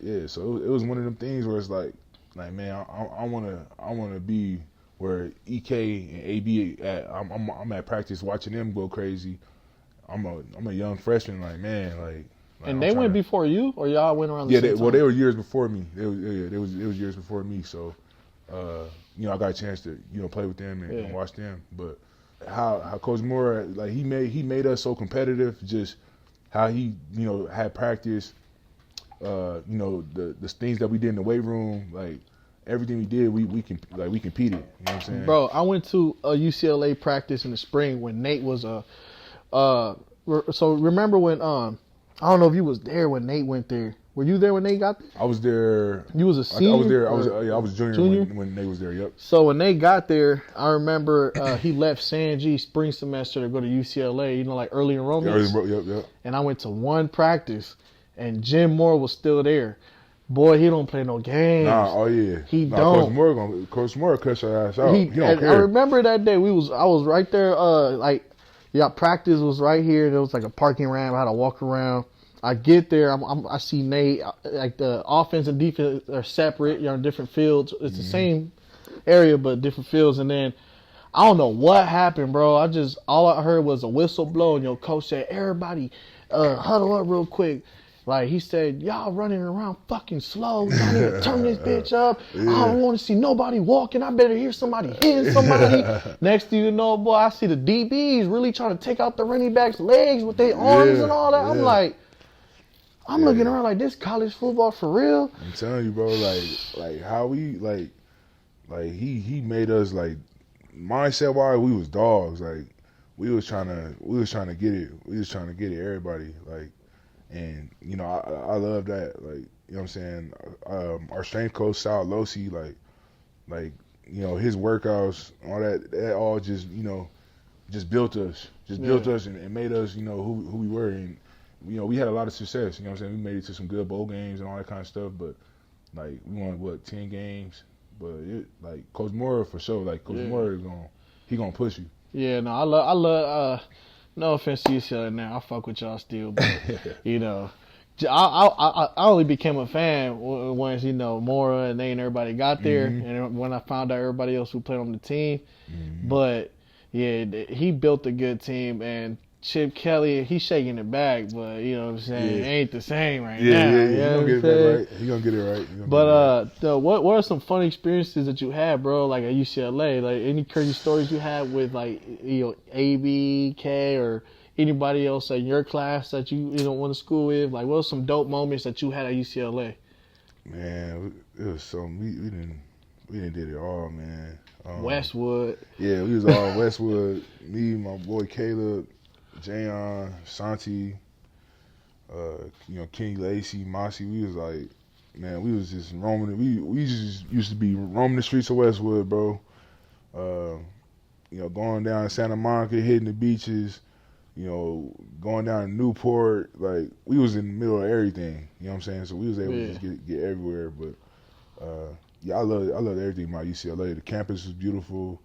yeah. So it was one of them things where it's like man, I wanna be where EK and AB at. I'm at practice watching them go crazy. I'm a young freshman. Like man, like and they went before you, or y'all went around the same time? Well, they were years before me. It was years before me. So I got a chance to play with them and watch them, but. How Coach Moore like he made us so competitive, just how he had practice, the things that we did in the weight room, like everything we did we competed. You know what I'm saying? Bro, I went to a UCLA practice in the spring when Nate was so remember when I don't know if you was there when Nate went there. Were you there when Nate got there? I was there. You was a senior? I was there. I was junior? When Nate was there. Yep. So when Nate got there, I remember he left San G spring semester to go to UCLA. Like early enrollment. Yep. And I went to one practice, and Jim Moore was still there. Boy, he don't play no games. Oh yeah. He don't. Coach Moore cuss your ass out. He don't care. I remember that day I was right there. Practice was right here. There was like a parking ramp. I had to walk around. I get there, I see Nate, like the offense and defense are separate, different fields. It's the same area, but different fields. And then I don't know what happened, bro. All I heard was a whistle blow, and your coach said, everybody huddle up real quick. Like he said, y'all running around fucking slow. Y'all need to turn this bitch up. Yeah. I don't want to see nobody walking. I better hear somebody hitting somebody. Next thing you know, boy, I see the DBs really trying to take out the running back's legs with their arms and all that. I'm like, I'm looking around like this college football for real. I'm telling you, bro, like how we like he made us like mindset wise we was dogs. Like we was trying to get it. We was trying to get it everybody. Like and I love that. Like you know what I'm saying? Our strength coach Sal Losi, like his workouts, all that all just just built us. Built us and made us, who we were. And we had a lot of success. You know what I'm saying? We made it to some good bowl games and all that kind of stuff. But like we won 10 games. But like Coach Moore for sure. Like Coach Moore he gonna push you. Yeah, no, I love. No offense to UCLA now, I fuck with y'all still, but I only became a fan once Mora and they and everybody got there, and when I found out everybody else who played on the team. But yeah, he built a good team, and Chip Kelly, he's shaking it back, but you know what I'm saying, it ain't the same now. Yeah, he gonna get it right. He gonna get it right. But what are some fun experiences that you had, bro? Like at UCLA, like any crazy stories you had with like AB, K, or anybody else in your class that you went to school with? Like, what were some dope moments that you had at UCLA? Man, it was some we didn't did it all, man. Westwood. Yeah, we was all Westwood. Me, my boy Caleb, Jayon, Santi, Kenny Lacey, Mossy. We was like, man, we was just roaming. We just used to be roaming the streets of Westwood, bro. Going down to Santa Monica, hitting the beaches, going down to Newport. Like, we was in the middle of everything. You know what I'm saying? So we was able to just get everywhere. But I love everything about UCLA. The campus was beautiful.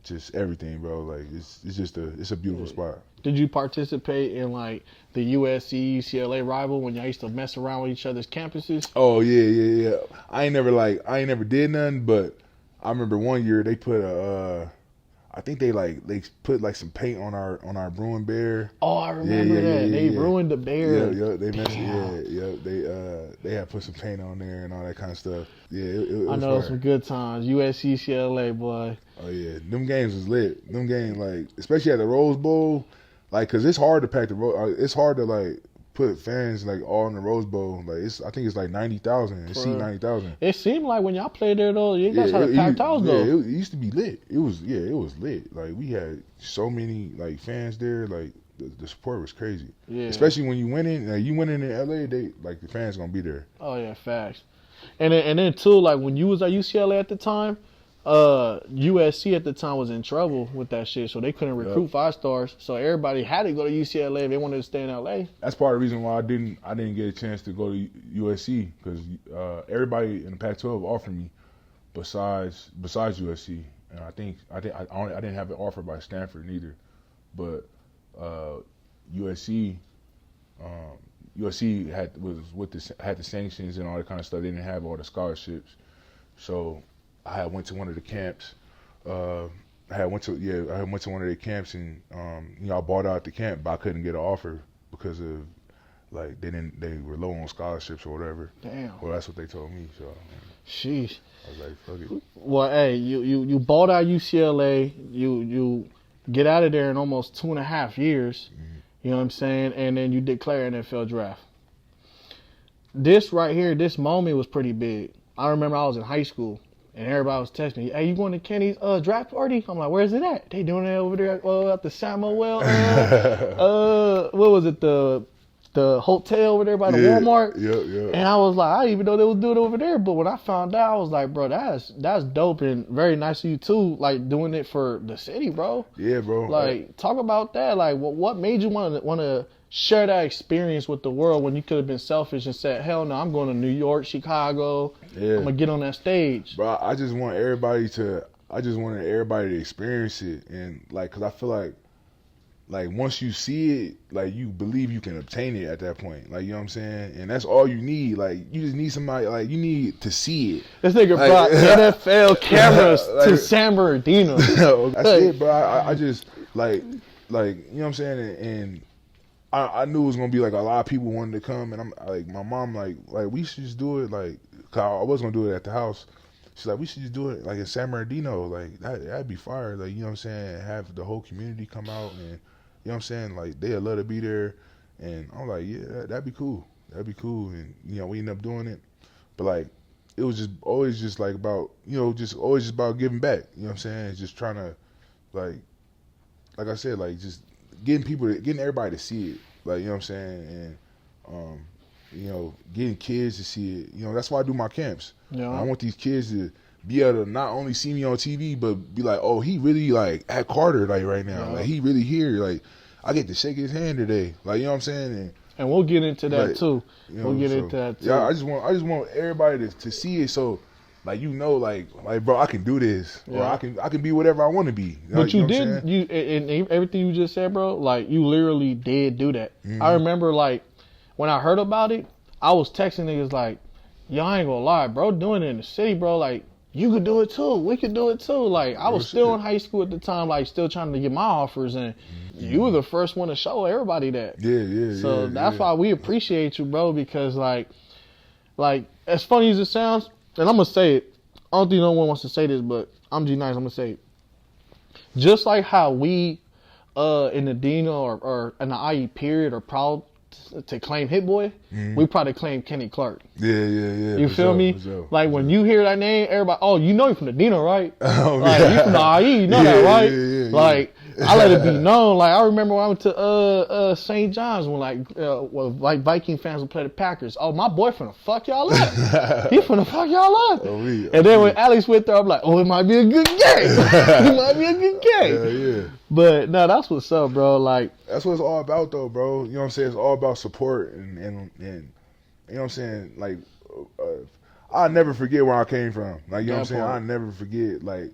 Just everything, bro. Like it's a beautiful spot. Did you participate in like the USC UCLA rival when y'all used to mess around with each other's campuses? Oh yeah. I ain't never did nothing, but I remember one year they put I think they put like some paint on our Bruin Bear. Oh, I remember that. They ruined the bear. Yeah, they messed it. They had put some paint on there and all that kind of stuff. Yeah, it I know some good times. USC UCLA, boy. Oh yeah, them games was lit. Them games, like especially at the Rose Bowl, like, cause it's hard to pack the it's hard to like put fans like all in the Rose Bowl. Like I think it's like 90,000. It seemed 90,000. It seemed like when y'all played there though, you guys had a packed house though. Yeah, it used to be lit. It was lit. Like we had so many like fans there. Like the support was crazy. Yeah. Especially when you went in, LA, they like the fans gonna be there. Oh yeah, facts. And then too, like when you was at UCLA at the time, USC at the time was in trouble with that shit, so they couldn't recruit 5-stars. So everybody had to go to UCLA if they wanted to stay in LA. That's part of the reason why I didn't get a chance to go to USC, because everybody in the Pac-12 offered me besides USC, and I didn't have an offer by Stanford neither, but USC had the sanctions and all that kind of stuff. They didn't have all the scholarships, so I had went to one of the camps. I went to one of their camps, and I bought out the camp, but I couldn't get an offer because of like they were low on scholarships or whatever. Damn. Well, that's what they told me. So. Sheesh. I was like, fuck it. Well, hey, you bought out UCLA. You get out of there in almost 2.5 years. Mm-hmm. You know what I'm saying? And then you declare NFL draft. This right here, this moment was pretty big. I remember I was in high school. And everybody was texting me, hey, you going to Kenny's draft party? I'm like, where's it at? They doing it over there at the Samuel, what was it, the hotel over there by the Walmart? Yeah. And I was like, I didn't even know they was doing it over there. But when I found out, I was like, bro, that's dope and very nice of you too, like doing it for the city, bro. Yeah, bro. Like, talk about that. Like, what made you want to share that experience with the world when you could have been selfish and said, hell no, I'm going to New York, Chicago. Yeah. I'm going to get on that stage. Bro, I just wanted everybody to experience it. And, like, because I feel like, once you see it, like, you believe you can obtain it at that point. Like, you know what I'm saying? And that's all you need. Like, you just need somebody, like, you need to see it. This nigga brought NFL cameras to San Bernardino. That's it, bro. I just, like, you know what I'm saying? And I knew it was gonna be like a lot of people wanted to come, and I'm like, my mom like we should just do it, like, cause I was gonna do it at the house. She's like, we should just do it like in San Bernardino, like that'd be fire, like, you know what I'm saying, have the whole community come out, and you know what I'm saying, like they'd love to be there, and I'm like, yeah, that'd be cool, and you know we ended up doing it, but like it was just always just like about, you know, just always just about giving back, you know what I'm saying, it's just trying to like I said, like just getting everybody to see it, like, you know what I'm saying, and you know, getting kids to see it. You know, that's why I do my camps. Yeah. I want these kids to be able to not only see me on TV, but be like, oh, he really like at Carter like right now, like he really here, like I get to shake his hand today, like, you know what I'm saying, and we'll get into that like, too. You know, we'll get into that too. Yeah, I just want everybody to see it, so. Like, you know, like bro, I can do this, or I can be whatever I want to be. But you did, and everything you just said, bro. Like, you literally did do that. Mm-hmm. I remember, like, when I heard about it, I was texting niggas like, "Yo, I ain't gonna lie, bro. Doing it in the city, bro. Like, you could do it too. We could do it too." Like, I was still in high school at the time, like, still trying to get my offers, and you were the first one to show everybody that. Yeah. So that's why we appreciate you, bro, because like as funny as it sounds. And I'm going to say it. I don't think no one wants to say this, but I'm G Nice. I'm going to say it. Just like how we in the Dino or in the IE period are proud to claim Hit Boy, we probably claim Kenny Clark. Yeah. You feel me? Like when you hear that name, everybody, oh, you know you're from the Dino, right? Oh, like, you from the IE, you know that, right? Yeah. Like, I let it be known. Like, I remember when I went to St. John's when like Viking fans would play the Packers. Oh, my boy finna fuck y'all up. He finna fuck y'all up. And then when Alex went there, I'm like, oh, it might be a good game. It might be a good game. Yeah. But no, that's what's up, bro. Like, that's what it's all about, though, bro. You know what I'm saying? It's all about support and you know what I'm saying? Like, I'll never forget where I came from. Like, you know what I'm saying? I'll never forget, like,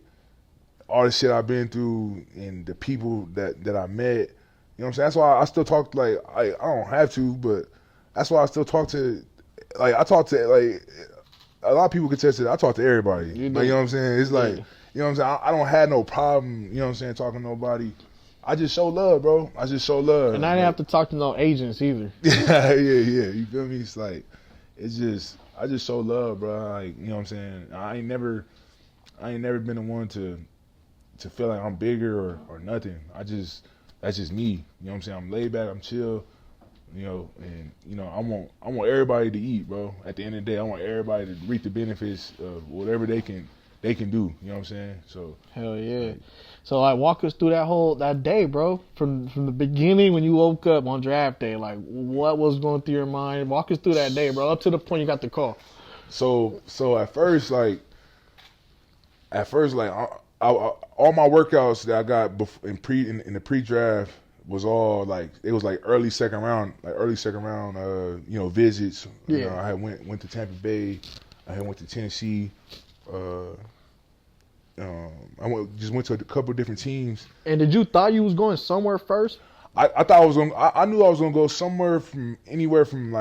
all the shit I've been through and the people that I met. You know what I'm saying? That's why I still talk, like, I don't have to, but that's why I still talk to, like, I talk to, like, a lot of people contest it. I talk to everybody. Like, you know what I'm saying? It's like, you know what I'm saying? I don't have no problem, you know what I'm saying, talking to nobody. I just show love, bro. I just show love. And I didn't have to talk to no agents either. Yeah. You feel me? It's like, it's just, I just show love, bro. Like, you know what I'm saying? I ain't never been the one to feel like I'm bigger or nothing. I just that's just me. You know what I'm saying? I'm laid back, I'm chill, you know, and you know, I want everybody to eat, bro. At the end of the day, I want everybody to reap the benefits of whatever they can do. You know what I'm saying? So hell yeah. So like, walk us through that day, bro. From the beginning when you woke up on draft day, like what was going through your mind? Walk us through that day, bro, up to the point you got the call. So at first, like I, all my workouts that I got in the pre-draft was all like, it was like early second round, you know, visits. Yeah. You know, I had went to Tampa Bay, I had went to Tennessee. I went to a couple of different teams. And did you thought you was going somewhere first? I thought I was going. I knew I was going to go somewhere from anywhere from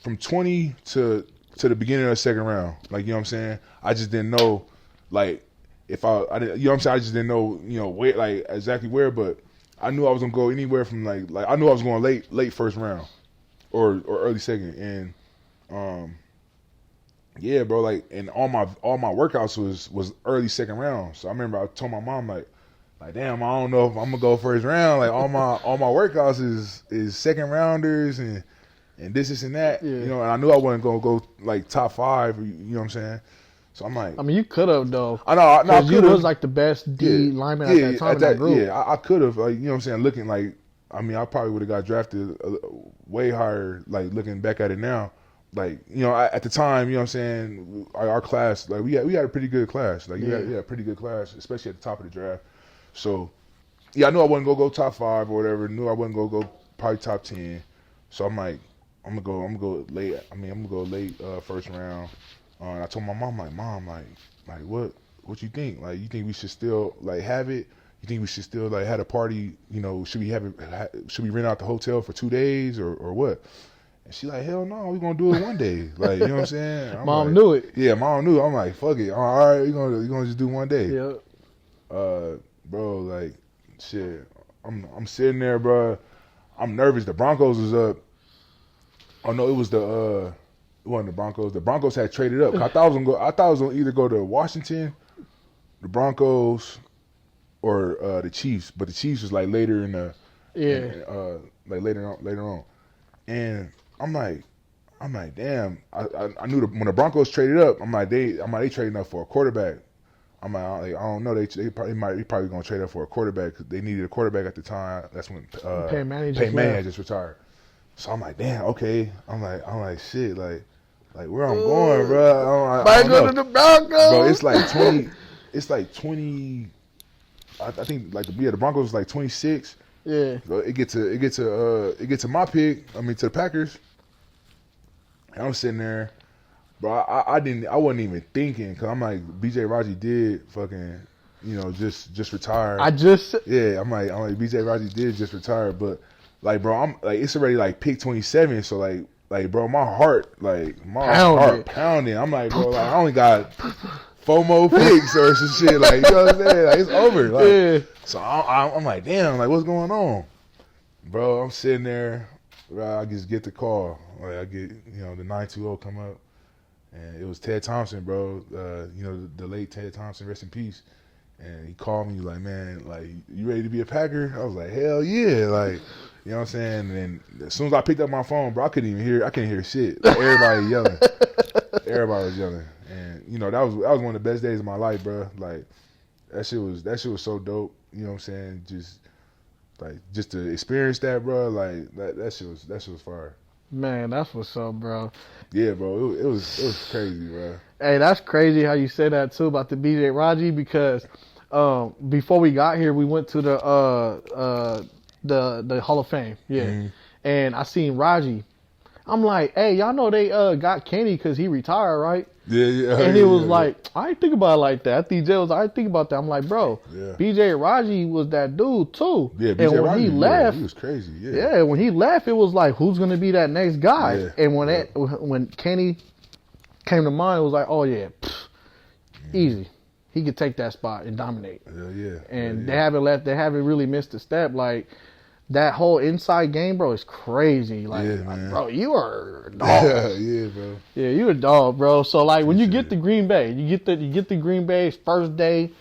20 to the beginning of the second round. Like, you know what I'm saying? I just didn't know, like, if I didn't, you know what I'm saying? I just didn't know, you know, where, like, exactly where. But I knew I was going to go anywhere from like I knew I was going late first round, or early second. And yeah, bro, like, and all my workouts was early second round. So I remember I told my mom, like damn, I don't know if I'm gonna go first round. Like all my workouts is second rounders and this and that. Yeah. You know, and I knew I wasn't gonna go like top 5. You know what I'm saying? So I'm like, I mean, you could have though. I know, I Because you could've. was like the best D lineman at that time in that group. Yeah, I could have. Like, you know what I'm saying? Looking like, I mean, I probably would have got drafted way higher. Like looking back at it now. Like, you know, at the time, you know what I'm saying, our class, like we had a pretty good class. Like, we had a pretty good class, especially at the top of the draft. So, yeah, I knew I wasn't going to go top 5 or whatever. Knew I wasn't going to go probably top 10. So I'm like, I'm going to go late. I mean, I'm going to go late first round. And I told my mom, like, Mom, like what you think? Like, you think we should still, like, have it? You think we should still, like, have a party? You know, should we rent out the hotel for 2 days or what? And she like, hell no, we gonna do it one day. Like, you know what I'm saying? Mom knew it. Yeah, Mom knew. I'm like, fuck it. All right, we gonna just do one day. Yeah. Bro, like, shit. I'm sitting there, bro. I'm nervous. The Broncos was up. Oh no, it wasn't the Broncos. The Broncos had traded up. I thought I was gonna either go to Washington, the Broncos, or the Chiefs. But the Chiefs was like later in the like later on. And I'm like, damn. I knew when the Broncos traded up, I'm like, they trading up for a quarterback. I'm like, I don't know. They probably gonna trade up for a quarterback because they needed a quarterback at the time. That's when Peyton Manning just retired. So I'm like, damn, okay. I'm like, shit, like where I'm going, bro. I don't go know. to the Broncos. Bro, it's like 20. It's like 20. I think like the Broncos was like 26. Yeah. So it get to my pick. I mean, to the Packers. And I'm sitting there, bro. I wasn't even thinking because I'm like, Raji did fucking, you know, just retire. Yeah. I'm like, Raji did just retire, but like, bro, I'm like, it's already like pick 27. So like, bro, my heart pounding. I'm like, bro, like I only got 4 more picks or some shit. Like, you know what I'm saying? Like, it's over. Like, Yeah. So I'm like, damn, like, what's going on? Bro, I'm sitting there. Bro, I just get the call. Like, I get, you know, the 920 come up. And it was Ted Thompson, bro. You know, the late Ted Thompson, rest in peace. And he called me, like, man, like, you ready to be a Packer? I was like, hell yeah. Like, you know what I'm saying? And then as soon as I picked up my phone, bro, I couldn't hear shit. Like, everybody yelling. Everybody was yelling. And, you know, that was one of the best days of my life, bro. Like, that shit was so dope. You know what I'm saying? Just to experience that, bro. Like that shit was fire. Man, that's what's up, bro. Yeah, bro. It was crazy, bro. Hey, that's crazy how you say that too about the BJ Raji because before we got here, we went to the Hall of Fame. Yeah, Mm-hmm. And I seen Raji. I'm like, hey, y'all know they got Kenny because he retired, right? Yeah. And he was like, I didn't think about it like that. DJ was, I didn't think about that. I'm like, bro, BJ Raji was that dude too. Yeah, BJ and when Raji, he left, he was crazy. Yeah, when he left, it was like, who's gonna be that next guy? Yeah. And when Kenny came to mind, it was like, oh yeah, easy. He could take that spot and dominate. Yeah. And they haven't really missed a step. Like that whole inside game, bro, is crazy. Like, bro, you are a dog. Yeah, bro. Yeah, you a dog, bro. So like when you get to Green Bay, you get the Green Bay's first day,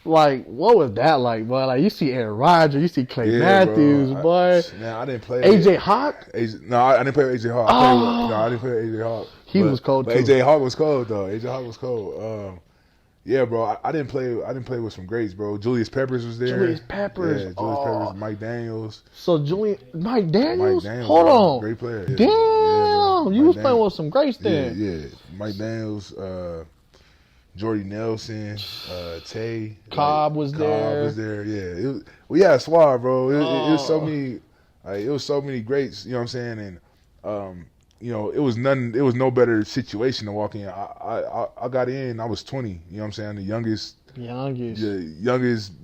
Like, what was that like, boy? Like, you see Aaron Rodgers, you see Clay Yeah, Matthews, bro. boy. I didn't play AJ Hawk? No, I didn't play with AJ Hawk. I didn't play with AJ Hawk. He was cold but too. AJ Hawk was cold though. AJ Hawk was cold. Yeah, bro. I didn't play with some greats, bro. Julius Peppers was there. Julius Peppers. Yeah, Julius Peppers. Mike Daniels. So Mike Daniels? Hold bro. on. Great player. Yeah. Damn. Yeah, you was playing with some greats then. Yeah. Mike Daniels, Jordy Nelson, Tay. Cobb was there. Cobb was there. Yeah. We had a squad, bro. It was so many. It was so many greats. You know what I'm saying? And you know, it was no better situation to walk in. I got in. I was 20. You know what I'm saying? The youngest, you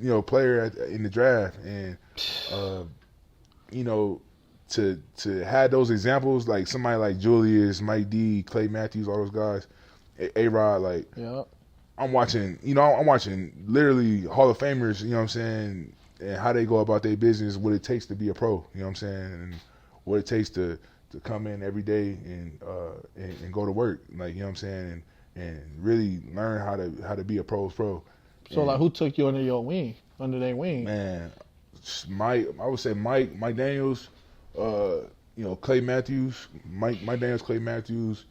know, player in the draft, and you know, to have those examples like somebody like Julius, Mike D, Clay Matthews, all those guys, A-Rod, like, Yep. I'm watching literally Hall of Famers. You know what I'm saying? And how they go about their business, what it takes to be a pro. You know what I'm saying? And what it takes to come in every day and go to work, like, you know what I'm saying, and really learn how to be a pro's pro. So and, like, who took you under their wing? Man, I would say Mike Daniels, you know, Clay Matthews, Mike Daniels, Clay Matthews,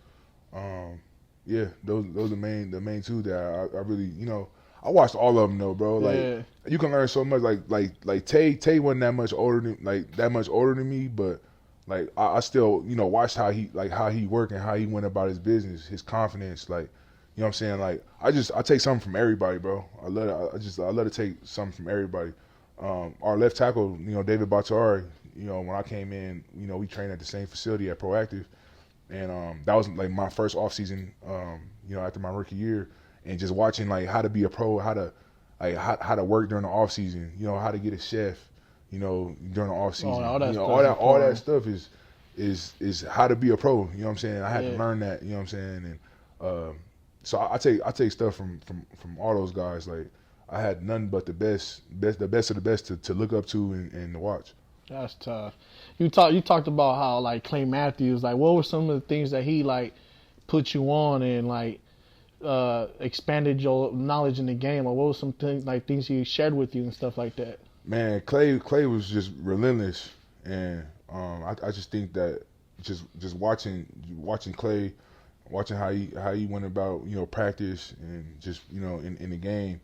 yeah, those are the main two that I really, you know, I watched all of them though, bro. Like, you can learn so much. Like Tay wasn't that much older than me, but like I still, you know, watched how he worked and how he went about his business, his confidence, like, you know what I'm saying? Like, I take something from everybody, bro. I let to take something from everybody. Our left tackle, you know, David Batari, you know, when I came in, you know, we trained at the same facility at Proactive, and that was like my first off season, you know, after my rookie year, and just watching like how to be a pro, how to work during the off season, you know, how to get a chef, you know, during the off season. All that stuff is how to be a pro. You know what I'm saying? I had to learn that. You know what I'm saying? And so I take stuff from all those guys. Like, I had nothing but the best of the best to look up to and to watch. That's tough. You talked about how like Clay Matthews, like, what were some of the things that he like put you on and like expanded your knowledge in the game, or what were some things he shared with you and stuff like that? Man, Clay was just relentless, and I just think that just watching Clay, watching how he went about, you know, practice and just, you know, in the game,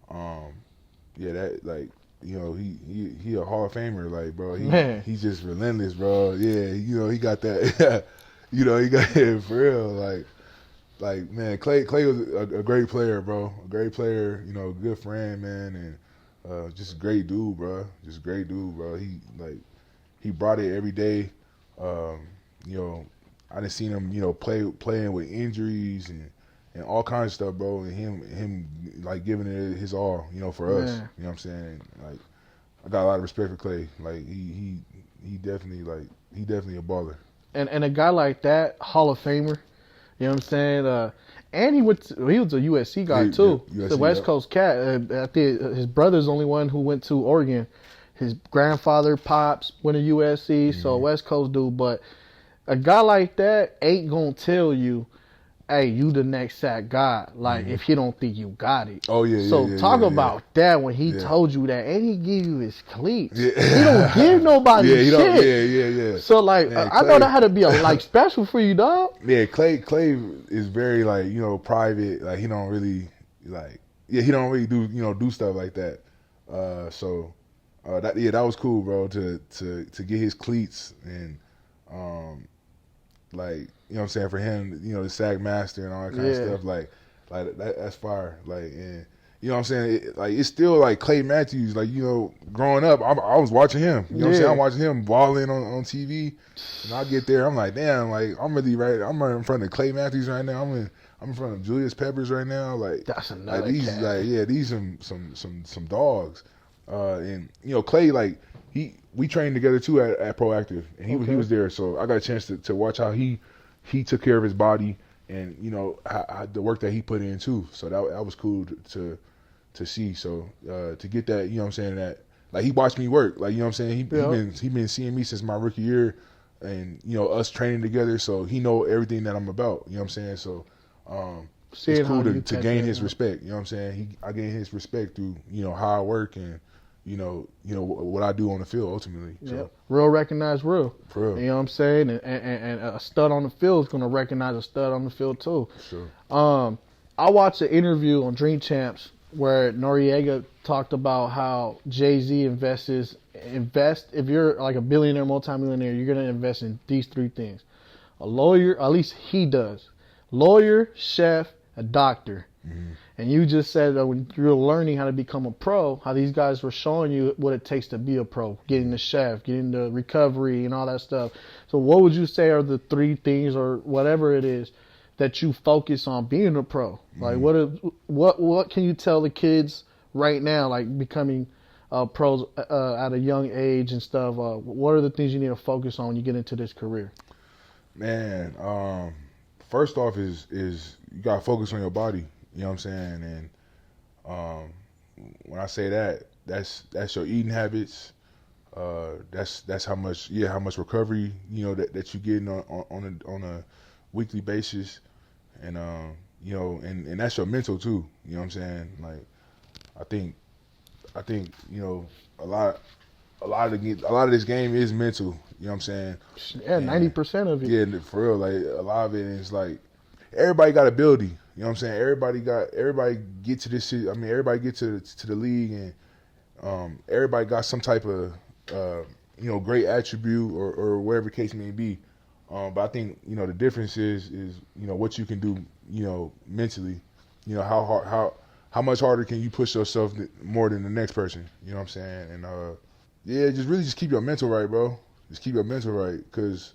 yeah, that, like, you know, he a Hall of Famer, like, bro, he's just relentless, bro. Yeah, you know, he got that, you know, he got it for real, like man, Clay was a great player, bro, a great player, you know, good friend, man, and just a great dude, bro. Just a great dude, bro. He brought it every day. You know, I done seen him, you know, playing with injuries and all kinds of stuff, bro. And him like giving it his all, you know, for us. You know what I'm saying? Like, I got a lot of respect for Clay. Like, he definitely a baller. And a guy like that, Hall of Famer, you know what I'm saying? And he was a USC guy too. USC, the West Coast cat. I think his brother's the only one who went to Oregon. His grandfather, Pops, went to USC, so West Coast dude. But a guy like that ain't gonna tell you, hey, you the next sack guy. Like, if he don't think you got it. Oh, yeah, So talk about that when he told you that, and he give you his cleats. He don't give nobody shit. Yeah. So, like, man, I know that had to be, like, special for you, dog. Yeah, Clay is very, like, you know, private. Like, he don't really, like, he don't really do stuff like that. So, that was cool, bro, to get his cleats and, like, you know what I'm saying, for him, you know, the sack master and all that kind of stuff, like that's fire. Like, and you know what I'm saying, it's still like Clay Matthews, like, you know, growing up, I was watching him. You know what I'm saying, I'm watching him balling on TV, and I get there, I'm like, damn, like, I'm right in front of Clay Matthews right now. I'm in front of Julius Peppers right now. Like, that's another these cat. Like, these some dogs. And you know, Clay, like, we trained together too at Proactive, and he was there, so I got a chance to watch how he took care of his body, and, you know, how the work that he put in too. So that was cool to see. So to get that, you know what I'm saying, that, like, he watched me work, like, you know what I'm saying, he been seeing me since my rookie year, and, you know, us training together, so he know everything that I'm about, you know what I'm saying. So Seeing it's cool how to you gain take his that. respect. You know what I'm saying? I gain his respect through how I work and what I do on the field ultimately. So Yep. Real recognize real. for real, You know what I'm saying? And a stud on the field is going to recognize a stud on the field too. sure. I watched an interview on Dream Champs where Noriega talked about how Jay-Z invest if you're like a billionaire, multimillionaire, you're going to invest in these three things. A lawyer, at least he does. Lawyer, chef, a doctor. Mm-hmm. And you just said that when you're learning how to become a pro, how these guys were showing you what it takes to be a pro, getting the chef, getting the recovery and all that stuff. So what would you say are the three things or whatever it is that you focus on being a pro? Like what can you tell the kids right now, like becoming pros at a young age and stuff? What are the things you need to focus on when you get into this career? Man, first off is you gotta focus on your body. You know what I'm saying? And when I say that, that's your eating habits. That's how much recovery that you get on a weekly basis, and and that's your mental too. You know what I'm saying? Like I think a lot of this game is mental. You know what I'm saying? Yeah, 90% of it. Yeah, for real. Like a lot of it is like everybody got ability. You know what I'm saying? Everybody get to this shit. I mean, everybody get to the league, and everybody got some type of great attribute or whatever the case may be. But I think the difference is what you can do mentally. How much harder can you push yourself more than the next person? You know what I'm saying? And just keep your mental right, bro. Just keep your mental right, because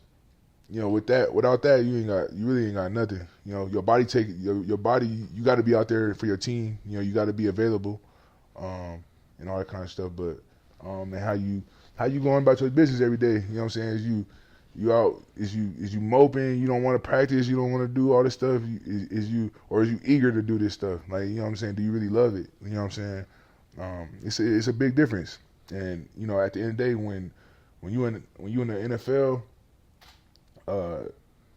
without that, you really ain't got nothing. Your body your body. You got to be out there for your team. You got to be available, and all that kind of stuff. But and how you going about your business every day? You know what I'm saying? You out? Is you moping? You don't want to practice? You don't want to do all this stuff? Is you eager to do this stuff? Like, you know what I'm saying? Do you really love it? You know what I'm saying? It's a big difference. And at the end of the day, when you in the NFL,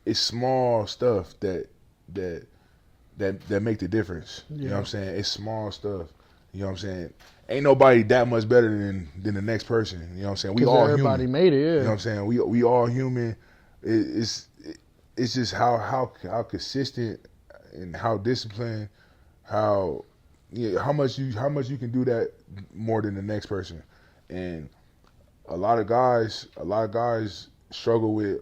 it's small stuff that make the difference. Yeah. You know what I'm saying? It's small stuff. You know what I'm saying? Ain't nobody that much better than the next person. You know what I'm saying? We all everybody human. made it, yeah. You know what I'm saying? We all human. It's just how consistent and how disciplined, how much you can do that more than the next person. And a lot of guys struggle with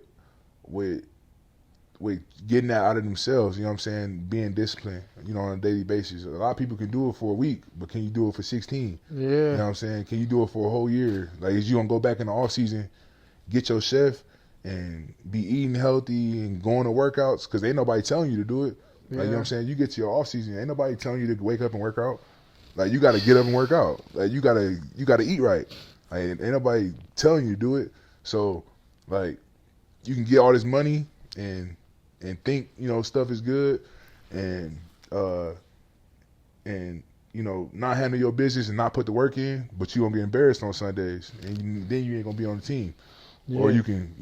getting that out of themselves. You know what I'm saying? Being disciplined, on a daily basis. A lot of people can do it for a week, but can you do it for 16? Yeah. You know what I'm saying? Can you do it for a whole year? Like, is you gonna go back in the off season, get your chef, and be eating healthy and going to workouts? Because ain't nobody telling you to do it. Like, you know what I'm saying? You get to your off season, ain't nobody telling you to wake up and work out. Like, you got to get up and work out. Like, you gotta eat right. Like, ain't nobody telling you to do it. So, like, you can get all this money and think stuff is good, and not handle your business and not put the work in, but you gonna get embarrassed on Sundays, and then you ain't gonna be on the team. Yeah. Or you can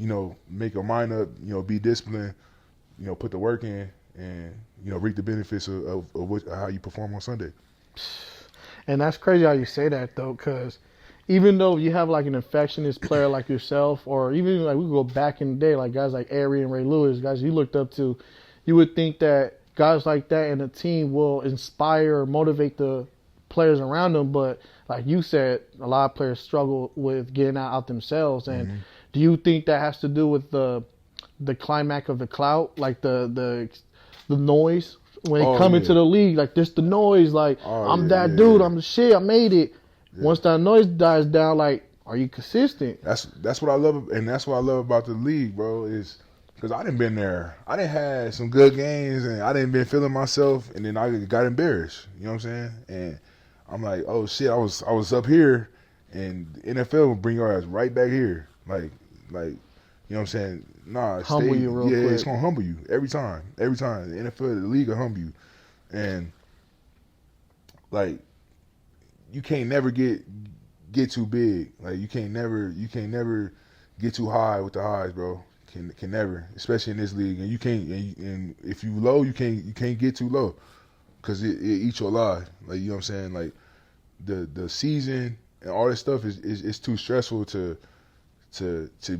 make your mind up, be disciplined, put the work in, and reap the benefits of how you perform on Sunday. And that's crazy how you say that, though, because even though you have like an infectionist player like yourself, or even like we go back in the day, like guys like Ari and Ray Lewis, guys you looked up to, you would think that guys like that in a team will inspire or motivate the players around them. But like you said, a lot of players struggle with getting out themselves. And do you think that has to do with the climax of the clout, like the noise when they come into the league? Like, there's the noise, like I'm that dude, I'm the shit, I made it. Yeah. Once that noise dies down, like, are you consistent? That's what I love, and that's what I love about the league, bro. Is because I done been there. I done had some good games, and I done been feeling myself, and then I got embarrassed. You know what I'm saying? And I'm like, oh shit, I was up here, and the NFL will bring your ass right back here. Like, you know what I'm saying? Nah, humble you real quick. It's gonna humble you every time. Every time the NFL, the league will humble you, and like, you can't never get too big. Like, you can't never get too high with the highs, bro. can never, especially in this league. And you can't, and if you low, you can't get too low, because it eats your alive. Like, you know what I'm saying? Like the season and all this stuff is too stressful to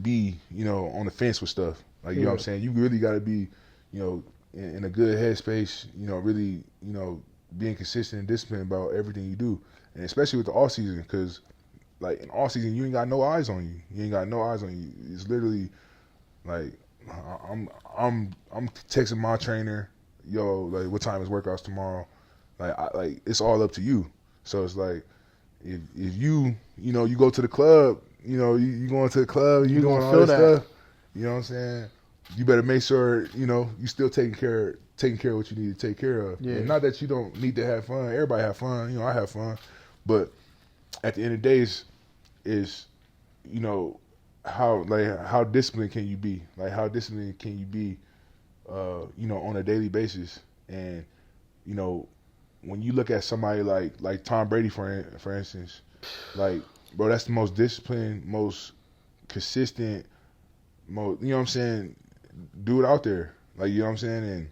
be, you know, on the fence with stuff. Like, you know what I'm saying? You really got to be, you know, in a good headspace, you know, really, you know, being consistent and disciplined about everything you do. And especially with the off season, because like in off season, you ain't got no eyes on you. You ain't got no eyes on you. It's literally like I'm texting my trainer, yo, like, what time is workouts tomorrow? Like it's all up to you. So it's like if you know, you go to the club, you know, you going to the club, you doing all this stuff, you know what I'm saying? You better make sure, you know, you still taking care of what you need to take care of. Yeah. And not that you don't need to have fun. Everybody have fun. You know, I have fun. But at the end of the day, is you know, how disciplined can you be? Like, how disciplined can you be, you know, on a daily basis? And, you know, when you look at somebody like Tom Brady, for instance, like, bro, that's the most disciplined, most consistent, most, you know what I'm saying, dude out there. Like, you know what I'm saying? And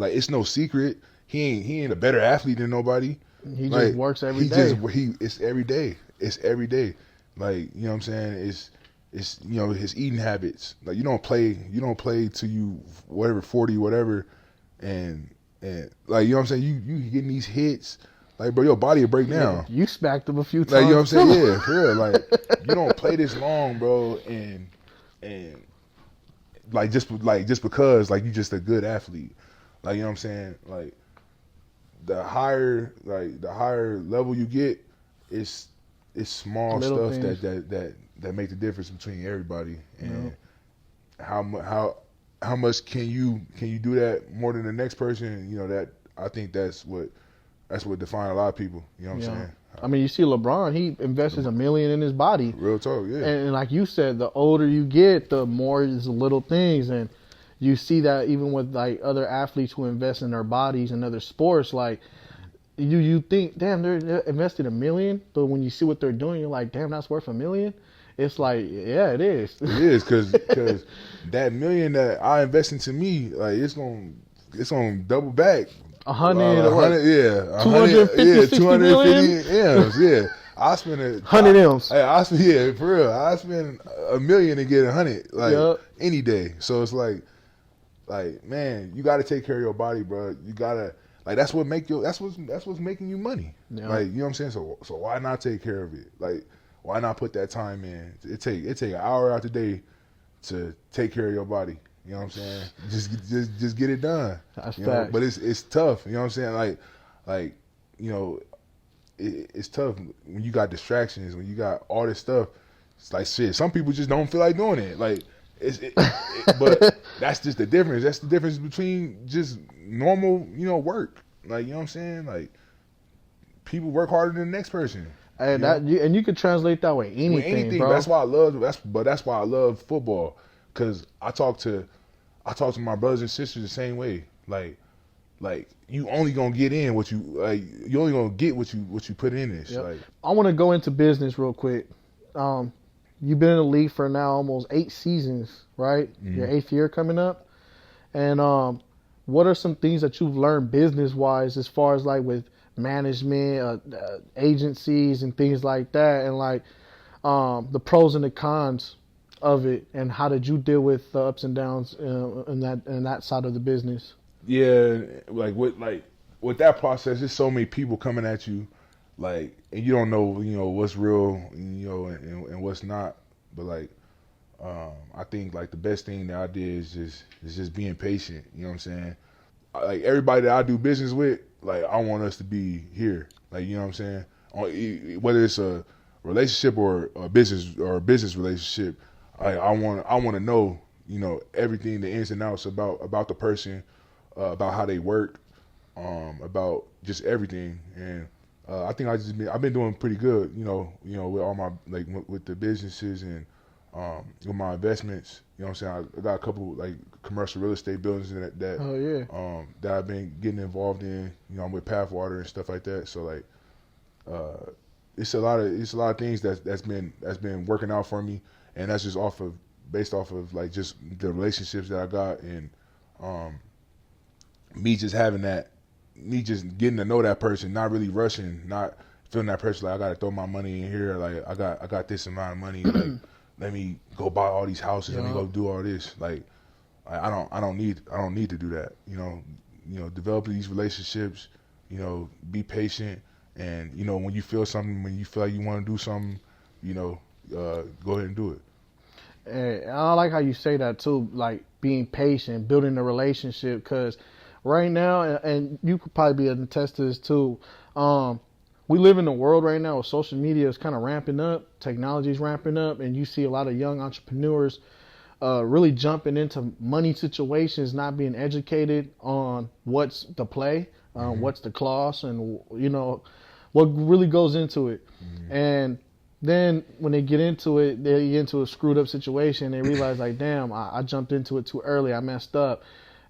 like, it's no secret. He ain't a better athlete than nobody. He just works every day. It's every day. It's every day. Like, you know what I'm saying? It's you know, his eating habits. Like, you don't play till you whatever 40 whatever, and like, you know what I'm saying? You getting these hits. Like, bro, your body will break down. You smacked him a few times. Like, you know what I'm saying? Yeah, for real. Like, you don't play this long, bro, and like just because like you just a good athlete. Like, you know what I'm saying? Like, the higher level you get, it's small little stuff things that make the difference between everybody. And how much can you do that more than the next person? You know, that I think that's what defines a lot of people. You know what I'm saying? I mean, you see LeBron, he invests $1 million in his body. Real talk, yeah. And like you said, the older you get, the more is the little things. And you see that even with like other athletes who invest in their bodies and other sports, like you think, damn, they're invested $1 million, but when you see what they're doing, you're like, damn, that's worth $1 million. It's like, yeah, it is. It is, because that $1 million that I invest into me, like, it's gonna double back. 100, yeah, 250, 250 M's, yeah. I spend 100 M's. Yeah, for real. I spend $1 million to get 100, like, any day. So it's like, man, you got to take care of your body, bro. You gotta, like, that's what's making you money. Yep. Like, you know what I'm saying? So why not take care of it? Like, why not put that time in? It take an hour out the day to take care of your body. You know what I'm saying? Just get it done. That's you know? But it's tough. You know what I'm saying? Like you know, it's tough when you got distractions, when you got all this stuff. It's like, shit, some people just don't feel like doing it. Like, but that's just the difference. That's the difference between just normal, you know, work. Like, you know what I'm saying? Like, people work harder than the next person. And you can translate that way anything, bro. That's why I love football, because I talk to my brothers and sisters the same way. Like you only gonna get in what you like. You only gonna get what you put in this. Yep. Like, I want to go into business real quick. You've been in the league for now almost 8 seasons, right? Mm-hmm. Your 8th year coming up. And what are some things that you've learned business-wise, as far as like with management, agencies, and things like that, and like the pros and the cons of it, and how did you deal with the ups and downs in that side of the business? Yeah, like with that process, there's so many people coming at you, like, and you don't know, you know, what's real, you know, and what's not. But like, I think like the best thing that I did is just being patient. You know what I'm saying? Like, everybody that I do business with, like, I want us to be here. Like, you know what I'm saying? Whether it's a relationship or a business relationship, I want to know, you know, everything, the ins and outs about the person, about how they work, about just everything. And I think I've been doing pretty good, you know, with all my, like, with the businesses and with my investments. You know what I'm saying? I got a couple, like, commercial real estate buildings that I've been getting involved in. You know, I'm with Pathwater and stuff like that. So like, it's a lot of things that's been working out for me, and that's just off of based off of like just the relationships that I got, and me just having that, me just getting to know that person, not really rushing, not feeling that pressure like I gotta throw my money in here, like I got this amount of money, like let me go buy all these houses, let me go do all this. Like I don't need to do that. You know, develop these relationships. You know, be patient, and you know when you feel something, when you feel like you want to do something, you know, go ahead and do it. And I like how you say that too, like being patient, building a relationship. Because right now, and you could probably be an attest to this too. We live in a world right now where social media is kind of ramping up, technology is ramping up, and you see a lot of young entrepreneurs really jumping into money situations, not being educated on what's the play, what's the clause, and you know what really goes into it. And then when they get into it, they get into a screwed up situation. They realize like, damn, I jumped into it too early. I messed up.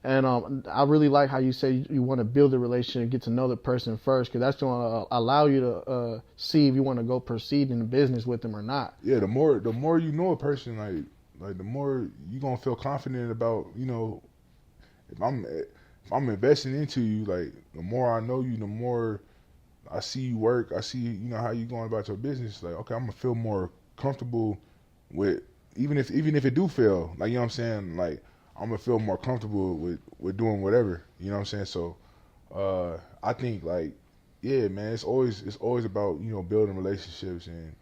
And I really like how you say you want to build a relationship, get to know the person first, because that's going to allow you to see if you want to go proceed in the business with them or not. Yeah, the more you know a person, like the more you gonna feel confident about, you know, if I'm investing into you, like the more I know you, the more I see you work, I see, you know, how you going about your business. Like, okay, I'm gonna feel more comfortable with, even if it do fail, like, you know what I'm saying, like I'm gonna feel more comfortable with doing whatever, you know what I'm saying. So I think like, yeah, man, it's always about, you know, building relationships and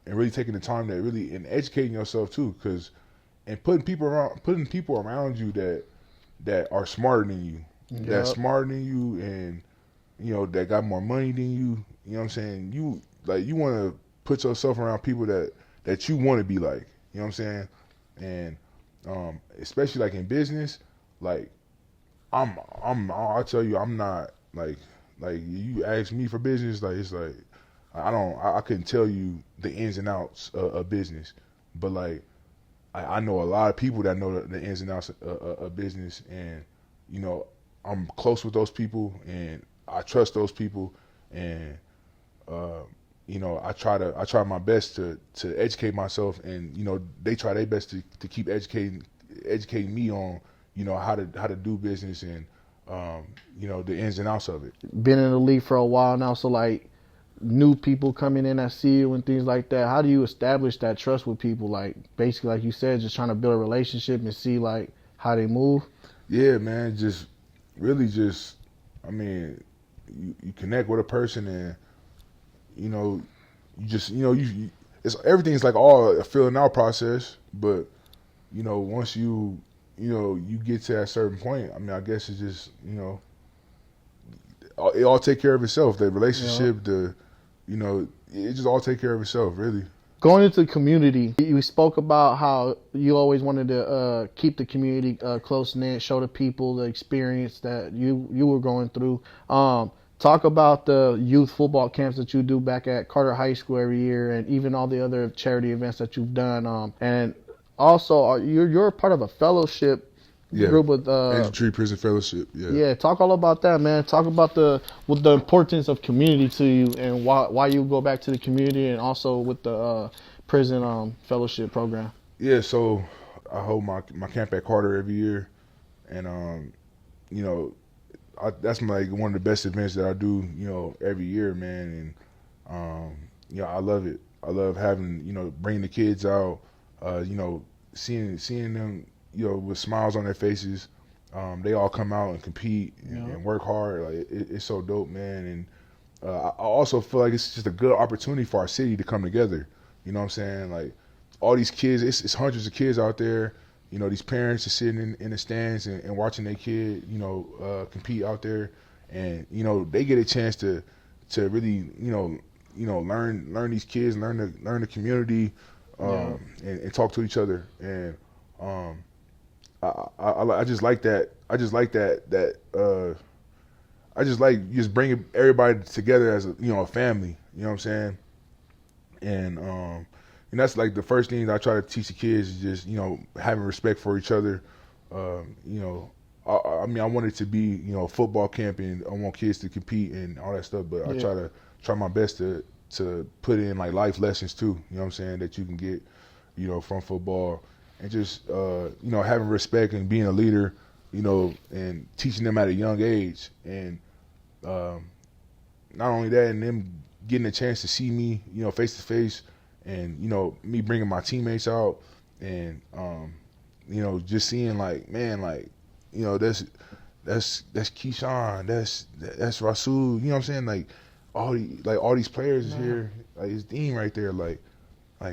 really taking the time to really, and educating yourself too, because, and putting people around you that are smarter than you, that's smarter than you, and you know, that got more money than you. You know what I'm saying? You want to put yourself around people that you want to be like. You know what I'm saying? And especially like in business, like I'll tell you, I'm not like you ask me for business, like it's like I couldn't tell you the ins and outs of business, but like I know a lot of people that know the ins and outs of business, and you know, I'm close with those people, and I trust those people, and you know, I try my best to educate myself, and you know, they try their best to keep educating me on, you know, how to do business, and you know, the ins and outs of it. Been in the league for a while now, so like new people coming in that see you and things like that, how do you establish that trust with people? Like basically, like you said, just trying to build a relationship and see like how they move. Yeah, man, just really just, I mean, you connect with a person, and you know, you just, you know, it's, everything's like all a filling out process, but you know, once you get to that certain point, I mean, I guess it's just, you know, it all take care of itself. The relationship, you know, it just all take care of itself, really. Going into the community, you spoke about how you always wanted to keep the community close-knit, show the people the experience that you were going through. Talk about the youth football camps that you do back at Carter High School every year, and even all the other charity events that you've done. And also, you're a part of a fellowship group with Entry Prison Fellowship. Yeah. Talk all about that, man. Talk about the importance of community to you, and why you go back to the community, and also with the prison fellowship program. Yeah. So I hold my camp at Carter every year, and you know, that's like one of the best events that I do, you know, every year, man. And you know, I love it. I love having, you know, bringing the kids out, you know, seeing them, you know, with smiles on their faces. They all come out and compete and work hard. Like it's so dope, man. And I also feel like it's just a good opportunity for our city to come together. You know what I'm saying? Like all these kids, it's hundreds of kids out there. You know, these parents are sitting in the stands and watching their kid, you know, compete out there, and you know, they get a chance to really, you know, learn these kids, learn the community, and talk to each other. And I just like that. I just like that. I just like just bringing everybody together as a family. You know what I'm saying? And that's like the first thing I try to teach the kids is just, you know, having respect for each other. You know, I mean, I want it to be, you know, football camp, and I want kids to compete and all that stuff, but I try my best to put in like life lessons too. You know what I'm saying? That you can get you know, from football, and just you know, having respect and being a leader, you know, and teaching them at a young age, and not only that, and them getting a chance to see me, you know, face to face, and you know, me bringing my teammates out, and you know, just seeing like, man, like, you know, that's Keyshawn, that's Rasul, you know what I'm saying? Like all these players is here, like it's Dean right there, like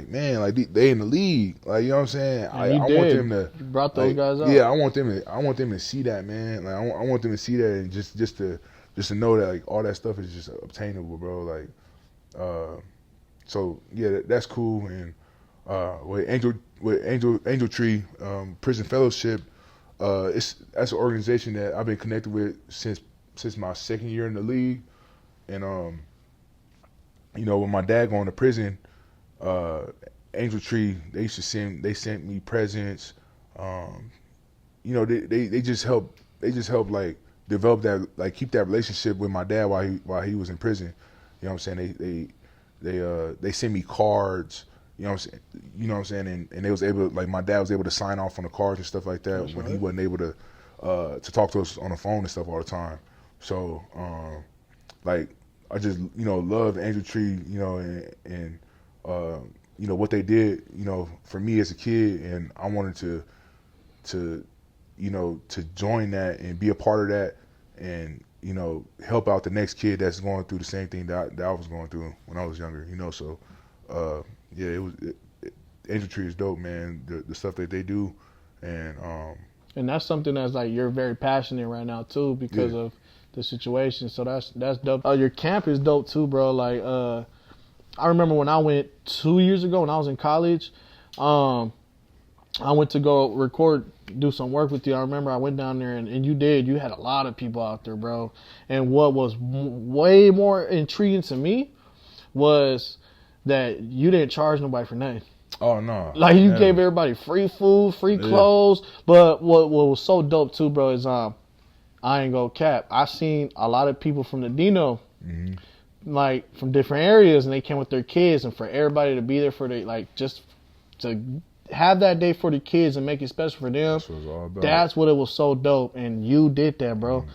man, like they in the league, like, you know what I'm saying? I want them to you brought those guys out. Yeah, I want them to see that, man. Like I want them to see that, and just to know that like all that stuff is just obtainable, bro. Like, so yeah, that's cool. And with Angel Tree Prison Fellowship, that's an organization that I've been connected with since my second year in the league. And you know, when my dad going to prison, Angel Tree, they sent me presents. You know, they just help like develop that, like keep that relationship with my dad while he was in prison. You know what I'm saying? They sent me cards. You know what I'm saying? And they was able, like my dad was able to sign off on the cards and stuff like that. That's when right. He wasn't able to talk to us on the phone and stuff all the time. So like I just, you know, love Angel Tree, you know, and you know what they did, you know, for me as a kid, and I wanted to you know, to join that and be a part of that, and you know, help out the next kid that's going through the same thing that I was going through when I was younger, you know. So yeah, Angel Tree is dope, man. The stuff that they do, and that's something that's like you're very passionate right now too, because of the situation. So that's dope. Your camp is dope too, bro. Like I remember when I went 2 years ago when I was in college, I went to go do some work with you. I remember I went down there and you had a lot of people out there, bro. And what was way more intriguing to me was that you didn't charge nobody for nothing. Oh no! Like you gave everybody free food, free clothes. But what was so dope too, bro, is I ain't gonna cap. I seen a lot of people from the Dino, like from different areas, and they came with their kids, and for everybody to be there for the, like, just to have that day for the kids and make it special for them. That's what it's all about. That's what it was so dope, and you did that, bro.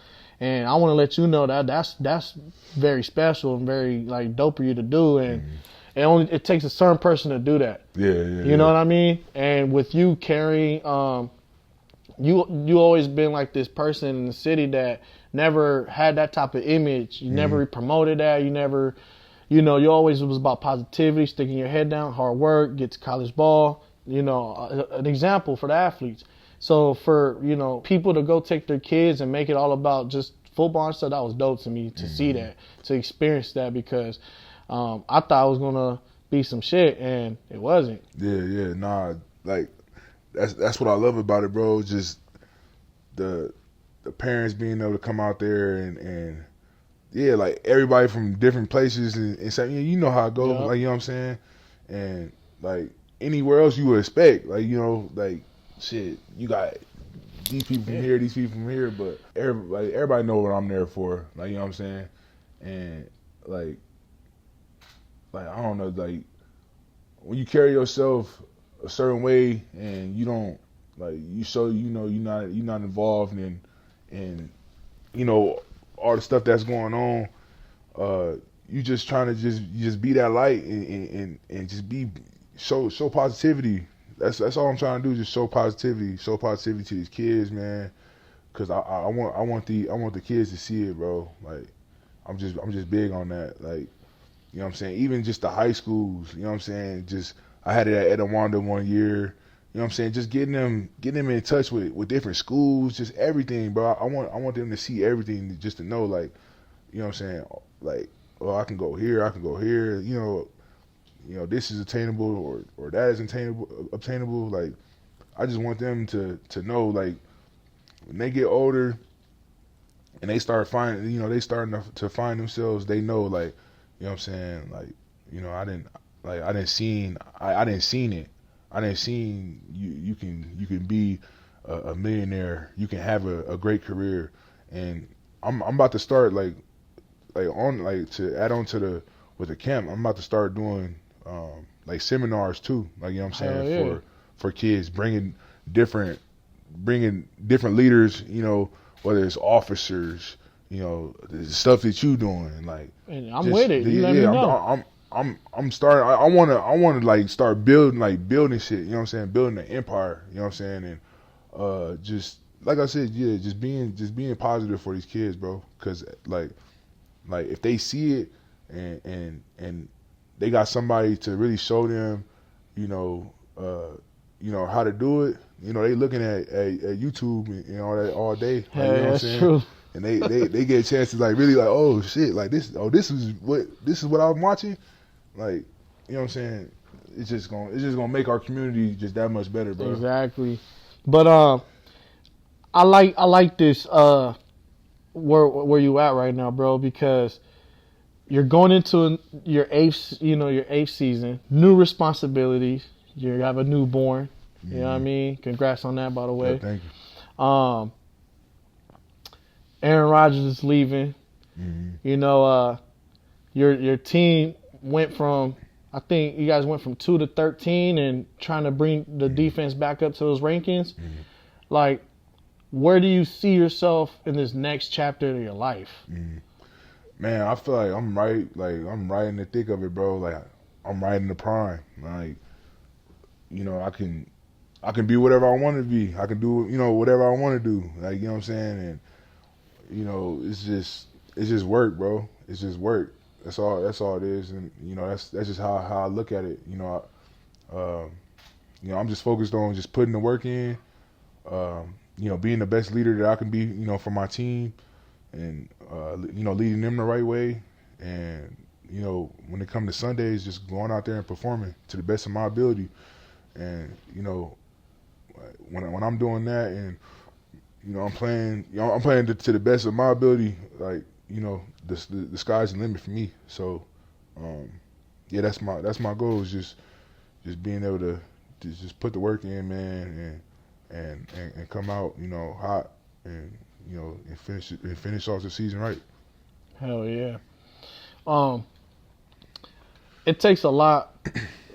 And I want to let you know that that's very special and very like dope for you to do, and it takes a certain person to do that. You know what I mean? And with you carrying, you always been like this person in the city that never had that type of image. You never promoted that. You never, you know, you always was about positivity, sticking your head down, hard work, get to college ball. You know, an example for the athletes. So for, you know, people to go take their kids and make it all about just football and stuff, that was dope to me to see that, to experience that, because I thought it was gonna be some shit and it wasn't. Nah, like that's what I love about it, bro. Just the parents being able to come out there and yeah, like everybody from different places and say, you know how it goes, like, you know what I'm saying? And like anywhere else you would expect, like, you know, like shit, you got these people from here, these people from here, but everybody know what I'm there for, like, you know what I'm saying? And like I don't know, like when you carry yourself a certain way and you don't, like, you show, you know, you're not involved in you know, all the stuff that's going on, you just trying to just be that light and just show positivity. That's all I'm trying to do, just show positivity to these kids, man. Cause I want the kids to see it, bro. Like I'm just big on that. Like, you know what I'm saying? Even just the high schools, you know what I'm saying? Just I had it at Edawanda one year. You know what I'm saying? Just getting them in touch with different schools, just everything, bro. I want them to see everything, just to know, like, you know what I'm saying? Like, oh, I can go here, you know, this is attainable or that is obtainable. Like, I just want them to know, like, when they get older and they start finding, you know, they starting to find themselves, they know, like, you know what I'm saying? Like, you know, I didn't seen it. I didn't seen you can be a millionaire. You can have a great career, and I'm about to start to add on to with the camp. I'm about to start doing like seminars too, like, you know what I'm Hell saying, yeah. for kids, bringing different leaders, you know, whether it's officers, you know, the stuff that you doing, like, And I'm with it. You let me yeah, know. I'm starting. I wanna like start building shit. You know what I'm saying? Building an empire. You know what I'm saying? And just like I said, yeah, just being positive for these kids, bro. Cause like if they see it and they got somebody to really show them, you know, how to do it. You know, they looking at YouTube and all that all day. Like, Yeah, you know what I'm that's saying? true. And they get a chance to like really like, oh shit, like this is what I'm watching. Like, you know what I'm saying? It's just gonna make our community just that much better, bro. Exactly. But I like this where you at right now, bro, because you're going into your eighth season, new responsibilities. You have a newborn. You know what I mean? Congrats on that, by the way. Yeah, thank you. Aaron Rodgers is leaving. Mm-hmm. You know, your team went from, I think you guys went from 2 to 13 and trying to bring the defense back up to those rankings. Mm-hmm. Like, where do you see yourself in this next chapter of your life? Mm-hmm. Man, I feel like I'm right in the thick of it, bro. Like, I'm right in the prime. Like, you know, I can be whatever I want to be. I can do, you know, whatever I want to do. Like, you know what I'm saying? And, you know, it's just work, bro. It's just work. That's all it is. And, you know, that's just how I look at it. You know, I'm just focused on just putting the work in, you know, being the best leader that I can be, you know, for my team, and, you know, leading them the right way. And, you know, when it comes to Sundays, just going out there and performing to the best of my ability. And, you know, when I'm doing that, and, you know, I'm playing to the best of my ability, like, you know, the sky's the limit for me. So, yeah, that's my goal, is just being able to just put the work in, man, and come out, you know, hot, and, you know, and finish off the season right. Hell yeah. It takes a lot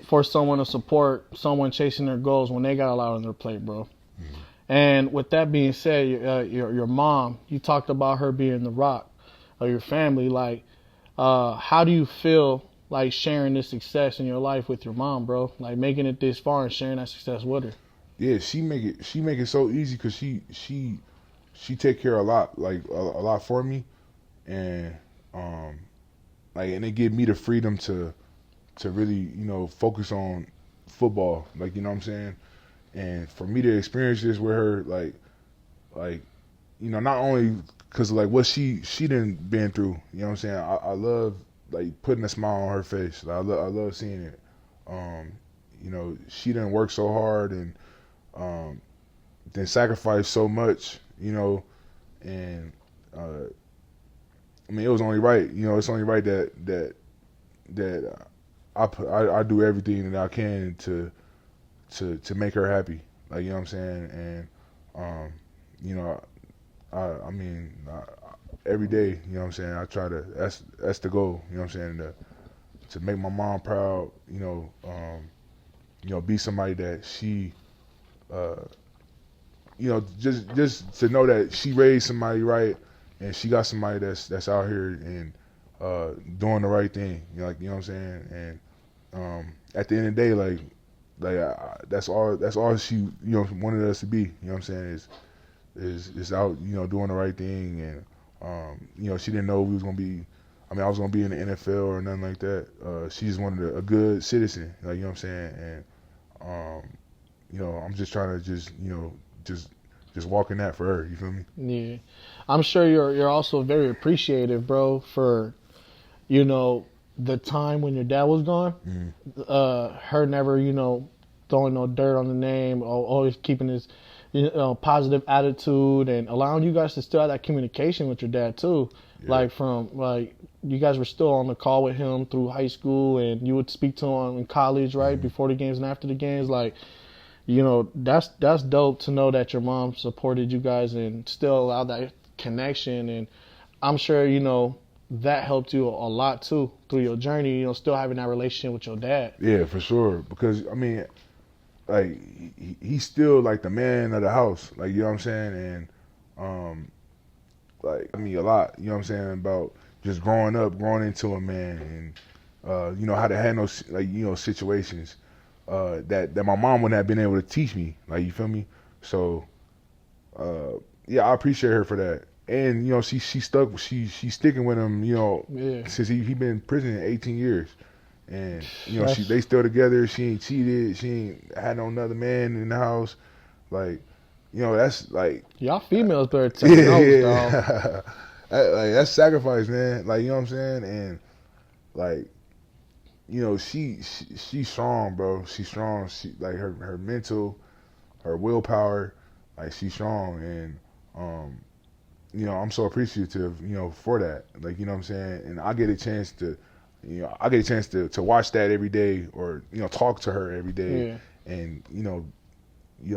for someone to support someone chasing their goals when they got a lot on their plate, bro. Mm-hmm. And with that being said, your mom, you talked about her being the rock of your family. Like, how do you feel like sharing this success in your life with your mom, bro? Like, making it this far and sharing that success with her. Yeah, she make it so easy, because she take care of a lot for me, and like, and it give me the freedom to really, you know, focus on football, like, you know what I'm saying. And for me to experience this with her, like, you know, not only because of like what she done been through, you know what I'm saying. I love like putting a smile on her face. Like, I love seeing it. You know, she done work so hard, and then sacrifice so much, you know, and I mean, it was only right, you know. It's only right that I do everything that I can to make her happy, like, you know what I'm saying. And you know, I mean, every day, you know what I'm saying, I try to, that's the goal, you know what I'm saying, to make my mom proud, you know, be somebody that she, you know, just to know that she raised somebody right, and she got somebody that's out here and doing the right thing, you know, like, you know what I'm saying. And at the end of the day, like that's all she, you know, wanted us to be, you know what I'm saying, is out, you know, doing the right thing. And you know, she didn't know we was gonna be, I mean, I was gonna be in the NFL or nothing like that. She just wanted a good citizen, like, you know what I'm saying. And you know, I'm just trying to you know, just walk in that for her, you feel me? Yeah, I'm sure you're also very appreciative, bro, for, you know, the time when your dad was gone. Mm-hmm. Her never, you know, throwing no dirt on the name, or always keeping his, you know, positive attitude, and allowing you guys to still have that communication with your dad too. Yeah. Like you guys were still on the call with him through high school, and you would speak to him in college, right? Mm-hmm. Before the games and after the games. Like, you know, that's dope to know that your mom supported you guys and still allowed that connection. And I'm sure, you know, that helped you a lot too through your journey. You know, still having that relationship with your dad. Yeah, for sure. Because I mean, like he's still like the man of the house. Like, you know what I'm saying? And like, I mean, a lot. You know what I'm saying, about just growing up, growing into a man, and you know, how to handle, like, you know, situations that my mom wouldn't have been able to teach me. Like, you feel me? So yeah, I appreciate her for that. And you know, she's sticking with him. You know, Yeah. since he been in prison 18 years. And you know, That's- they still together. She ain't cheated. She ain't had no another man in the house. Like, you know, that's like, Y'all females better take notes, dog. like, that's sacrifice, man. Like, you know what I'm saying? And like, you know, she's strong, bro. She's strong. She, like, her mental, her willpower, like, she's strong. And you know, I'm so appreciative, you know, for that. Like, you know what I'm saying? And I get a chance to, you know, to watch that every day, or, you know, talk to her every day. Yeah. And, you know,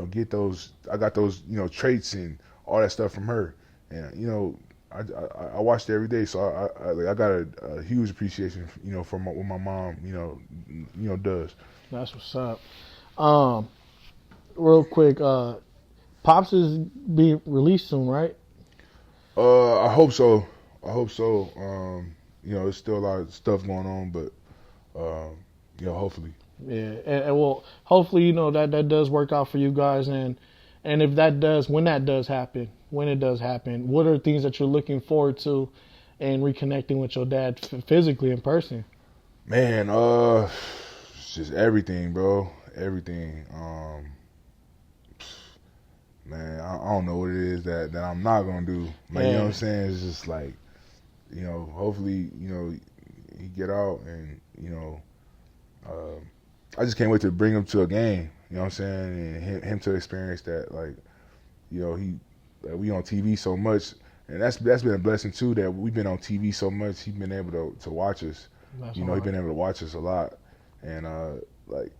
get those, I got those, you know, traits and all that stuff from her. And, you know, I watched it every day. So I got a huge appreciation, you know, for what my mom, you know, does. That's what's up. Real quick, Pops is being released soon, right? I hope so. You know, there's still a lot of stuff going on, but, you know, hopefully. Yeah, and well, hopefully, you know, that does work out for you guys, and if that does, when it does happen, what are things that you're looking forward to, and reconnecting with your dad physically in person? Man, it's just everything, bro. Everything. Man, I don't know what it is that I'm not gonna do. Like, you know what I'm saying? It's just like, you know, hopefully, you know, he get out, and, you know, I just can't wait to bring him to a game. You know what I'm saying? And him to experience that. Like, you know, we on TV so much, and that's been a blessing too, that we've been on TV so much. He's been able to watch us. That's You know, all he's right. been able to watch us a lot, and like,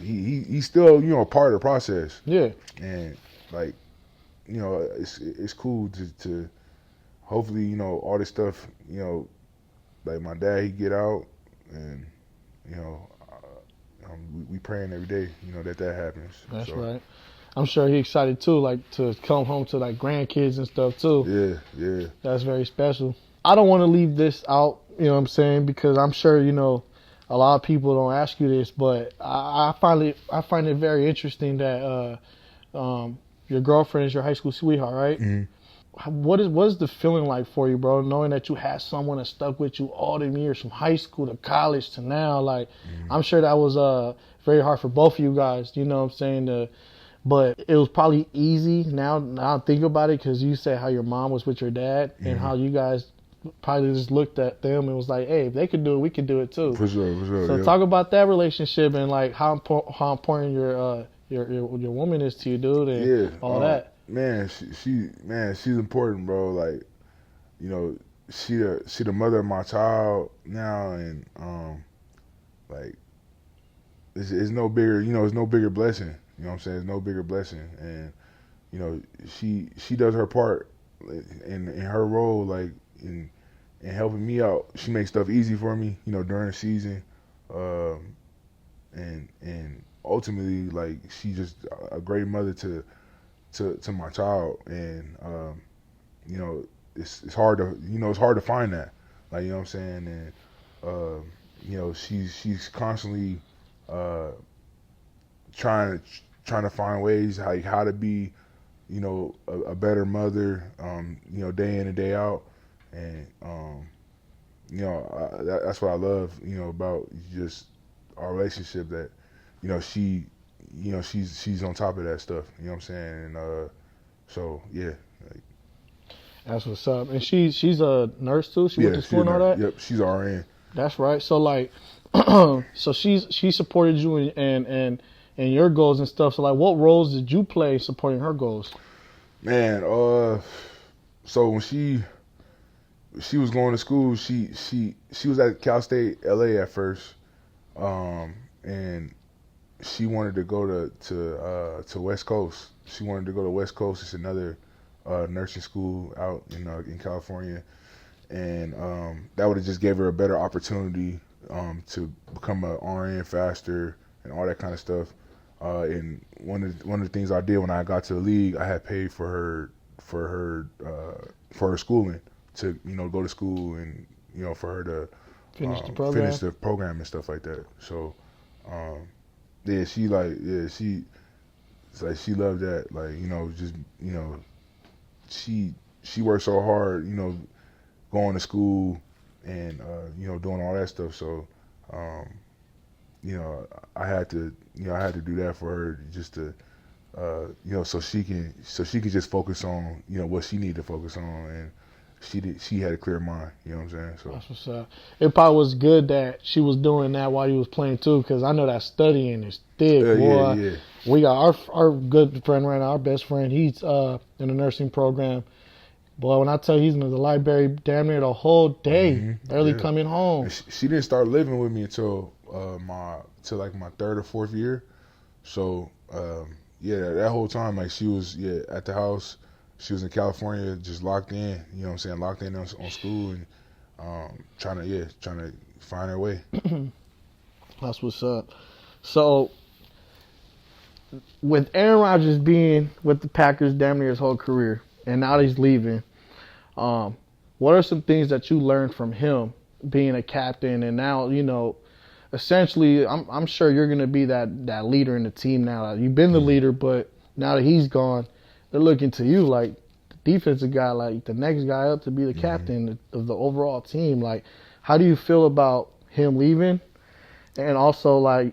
he's still, you know, a part of the process. Yeah, And like, you know, it's cool to hopefully, you know, all this stuff, you know, like my dad, he get out, and, you know, we praying every day, you know, that happens. that's So, right. I'm sure he's excited too, like to come home to like grandkids and stuff too. Yeah. That's very special. I don't want to leave this out, you know what I'm saying, because I'm sure, you know, a lot of people don't ask you this, but I find it very interesting that your girlfriend is your high school sweetheart, right? Mm-hmm. What is the feeling like for you, bro, knowing that you had someone that stuck with you all them years, from high school to college to now? Like, I'm sure that was very hard for both of you guys, you know what I'm saying? But it was probably easy now I think about it, because you said how your mom was with your dad, and how you guys probably just looked at them and was like, hey, if they could do it, we could do it too. For sure. So Yeah. talk about that relationship, and like how important your woman is to you, dude, and all that. Man, she's important, bro. Like, you know, she the mother of my child now, and like, it's no bigger, you know, it's no bigger blessing. You know what I'm saying? It's no bigger blessing, and, you know, she does her part in her role, like in helping me out. She makes stuff easy for me, you know, during the season, and ultimately, like, she's just a great mother to my child, and you know, it's hard to find that, like, you know what I'm saying, and you know, she's constantly trying to find ways how to be, you know, a better mother, you know, day in and day out, and you know, that's what I love, you know, about just our relationship, that, you know, she's on top of that stuff, you know what I'm saying, and so yeah. Like, That's what's up. And she's a nurse too. She went to she's school and all that. Yep, she's RN. That's right. So like, so she supported you and your goals and stuff. So like, what roles did you play supporting her goals? Man, so when she was going to school, she was at Cal State LA at first, and she wanted to go to West Coast. She wanted to go to West Coast. It's another nursing school out in California, and that would have just gave her a better opportunity to become a RN faster and all that kind of stuff. And one of the things I did when I got to the league, I had paid for her schooling to go to school and for her to Finish the program and stuff like that. So she loved that. She worked so hard, going to school and doing all that stuff. So I had to do that for her just to so she can just focus on what she needed to focus on, and she had a clear mind. You know what I'm saying? So that's what's up. It probably was good that she was doing that while you was playing too, because I know that studying is thick, boy. Yeah. We got our good friend right now, our best friend. He's in the nursing program. Boy, when I tell you he's in the library damn near the whole day, barely coming home. And she didn't start living with me until my third or fourth year. So that whole time she was at the house. She was in California, just locked in. You know what I'm saying? Locked in on school and trying to find her way. That's what's up. So with Aaron Rodgers being with the Packers damn near his whole career, and now he's leaving, what are some things that you learned from him being a captain? And now, essentially, I'm sure you're going to be that leader in the team now. You've been the leader, but now that he's gone, they're looking to you like the defensive guy, like the next guy up to be the captain of the overall team. Like, how do you feel about him leaving? And also,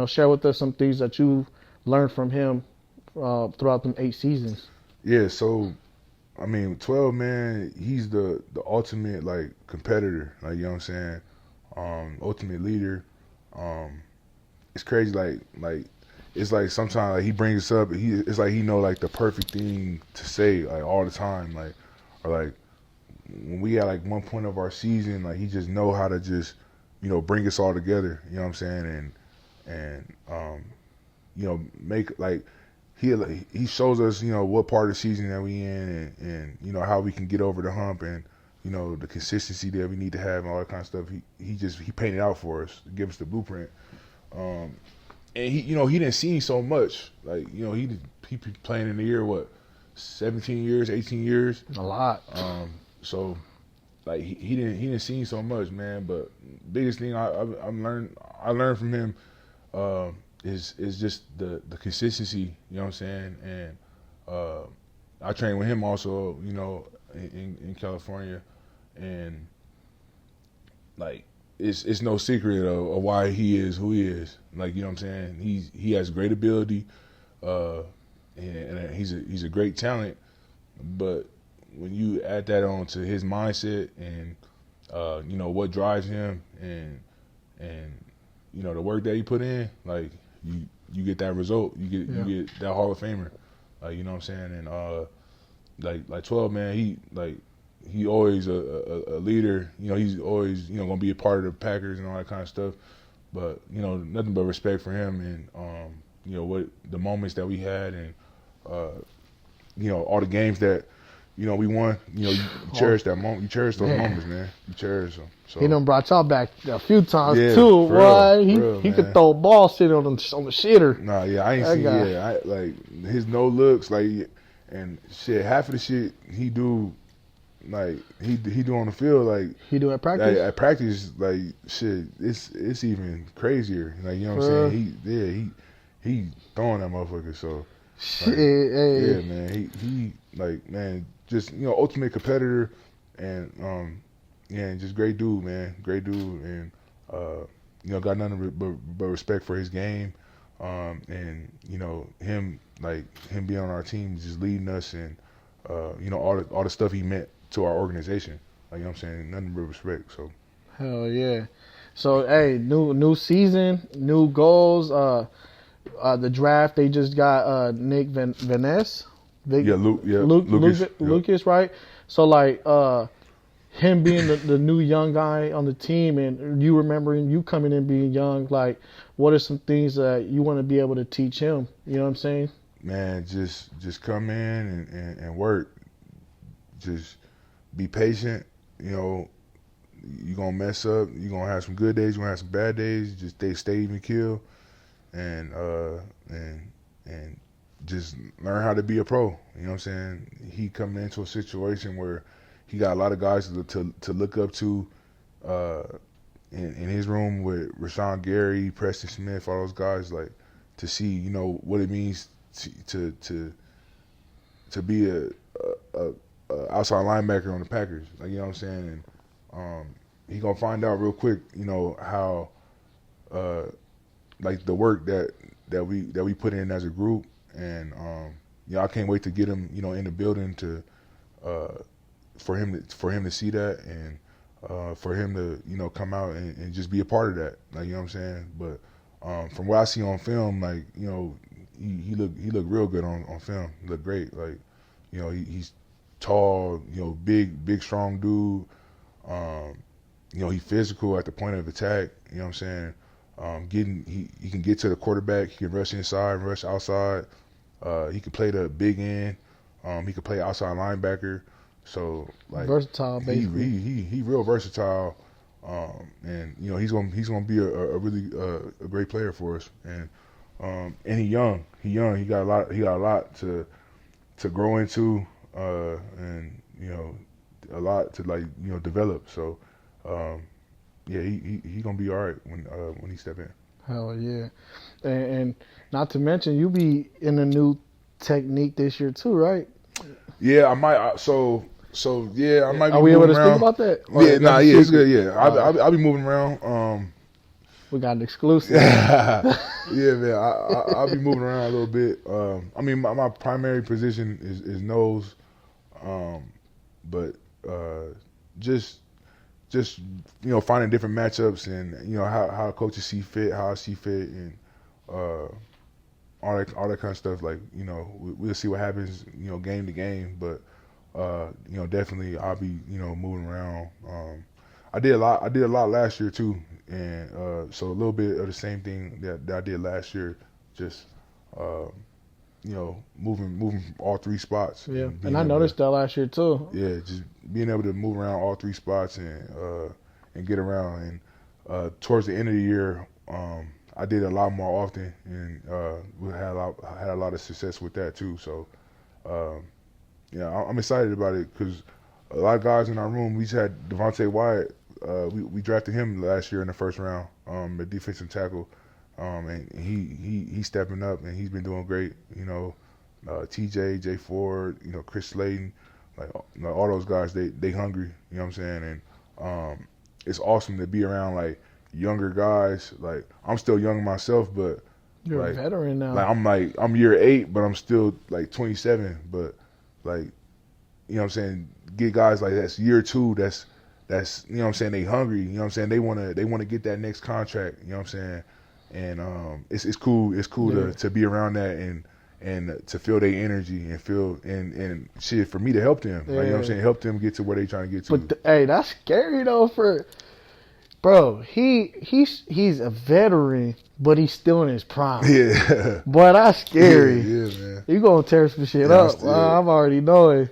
share with us some things that you learned from him throughout them 8 seasons. Yeah, so 12, man, he's the ultimate competitor, you know what I'm saying? Ultimate leader. It's crazy, it's sometimes he brings us up, it's he know the perfect thing to say all the time, or when we at one point of our season, he just know how to just bring us all together, you know what I'm saying? And make he shows us, what part of the season that we in and how we can get over the hump and, the consistency that we need to have and all that kind of stuff. He painted out for us to give us the blueprint. And he didn't see so much. He playing in the year, 17 years, 18 years? A lot. So he didn't see so much, man. But biggest thing I learned from him, is just the consistency, you know what I'm saying? And I trained with him also, in California, and it's no secret of why he is who he is. You know what I'm saying? He has great ability, and he's a great talent. But when you add that on to his mindset and what drives him and the work that he put in, you get that result. You get that Hall of Famer. You know what I'm saying? And 12, man, he always a leader. He's always gonna be a part of the Packers and all that kind of stuff. But nothing but respect for him and what the moments that we had and all the games that we won. You cherish that moment. You cherish those moments, man. You cherish them. So. He done brought y'all back a few times too. Boy, he could throw a ball sitting on the shitter. Nah, yeah, I ain't seen. His no looks, and shit. Half of the shit he do, he do on the field, he do at practice. At practice, shit. It's even crazier. You know what I'm saying? He throwing that motherfucker. So. Hey. Yeah, man. He man, just ultimate competitor, and just great dude, man. Great dude, and got nothing but respect for his game, and him being on our team, just leading us, and all the stuff he meant to our organization. You know what I'm saying? Nothing but respect. So. Hell yeah. So hey, new season, new goals. The draft, they just got Nick Van Ness. Lucas, right? So him being the new young guy on the team, and you remembering you coming in being young, what are some things that you want to be able to teach him? You know what I'm saying? Man, just come in and work. Just be patient. you know, you're gonna mess up. You're gonna have some good days. You're gonna have some bad days. Just stay even kill, and just learn how to be a pro. You know what I'm saying? He coming into a situation where he got a lot of guys to look up to. In his room with Rashawn Gary, Preston Smith, all those guys, like to see, you know, what it means to be a outside linebacker on the Packers. Like, you know what I'm saying? And he gonna find out real quick, you know, how like the work that we put in as a group, and you know, I can't wait to get him, you know, in the building to for him to see that, and for him to, you know, come out and just be a part of that. Like, you know what I'm saying? But from what I see on film, like, you know, he looked real good on film. He looked great. Like, you know, he's tall, you know, big strong dude. You know, he's physical at the point of attack. You know what I'm saying? He can get to the quarterback. He can rush inside, rush outside. He can play the big end. He can play outside linebacker. So, like, versatile, basically. He real versatile, and you know, he's gonna be a really a great player for us. And he young. He got a lot to grow into, and you know, a lot to, like, you know, develop. So, yeah, he gonna be all right when he step in. Hell yeah, and not to mention, you be in a new technique this year too, right? Yeah, I might. So yeah, I might be Are we able to moving around. speak about that? Yeah, it's good. Yeah, I'll be moving around. We got an exclusive. Yeah, man, I'll be moving around a little bit. I mean, my primary position is nose, but just you know, finding different matchups, and you know, how coaches see fit, how I see fit, and all that kind of stuff. Like, you know, we'll see what happens, you know, game to game, but. You know, definitely I'll be, you know, moving around. I did a lot last year too, and so a little bit of the same thing that I did last year, just you know, moving all three spots. Yeah, and I noticed that last year too. Yeah, just being able to move around all three spots and get around. And towards the end of the year, I did a lot more often, and we had a lot of success with that too. So. Yeah, I'm excited about it because a lot of guys in our room. We just had Devonte Wyatt. We drafted him last year in the first round, the defensive tackle, and he's stepping up, and he's been doing great. You know, TJ, Jay Ford, you know, Chris Slayton, like all those guys. They hungry. You know what I'm saying? And it's awesome to be around like younger guys. Like, I'm still young myself, but you're like, a veteran now. I'm year 8, but I'm still like 27, but. Like, you know what I'm saying, get guys like that's year 2, that's you know what I'm saying, they hungry, you know what I'm saying, they wanna get that next contract, you know what I'm saying, and it's cool yeah. to be around that and to feel their energy and feel and shit for me to help them, like, you know what I'm saying, help them get to where they trying to get to. But hey, that's scary though, for bro. He's a veteran, but he's still in his prime. Yeah. Boy, that's scary. Yeah, man. You gonna tear some shit up. I'm already knowing.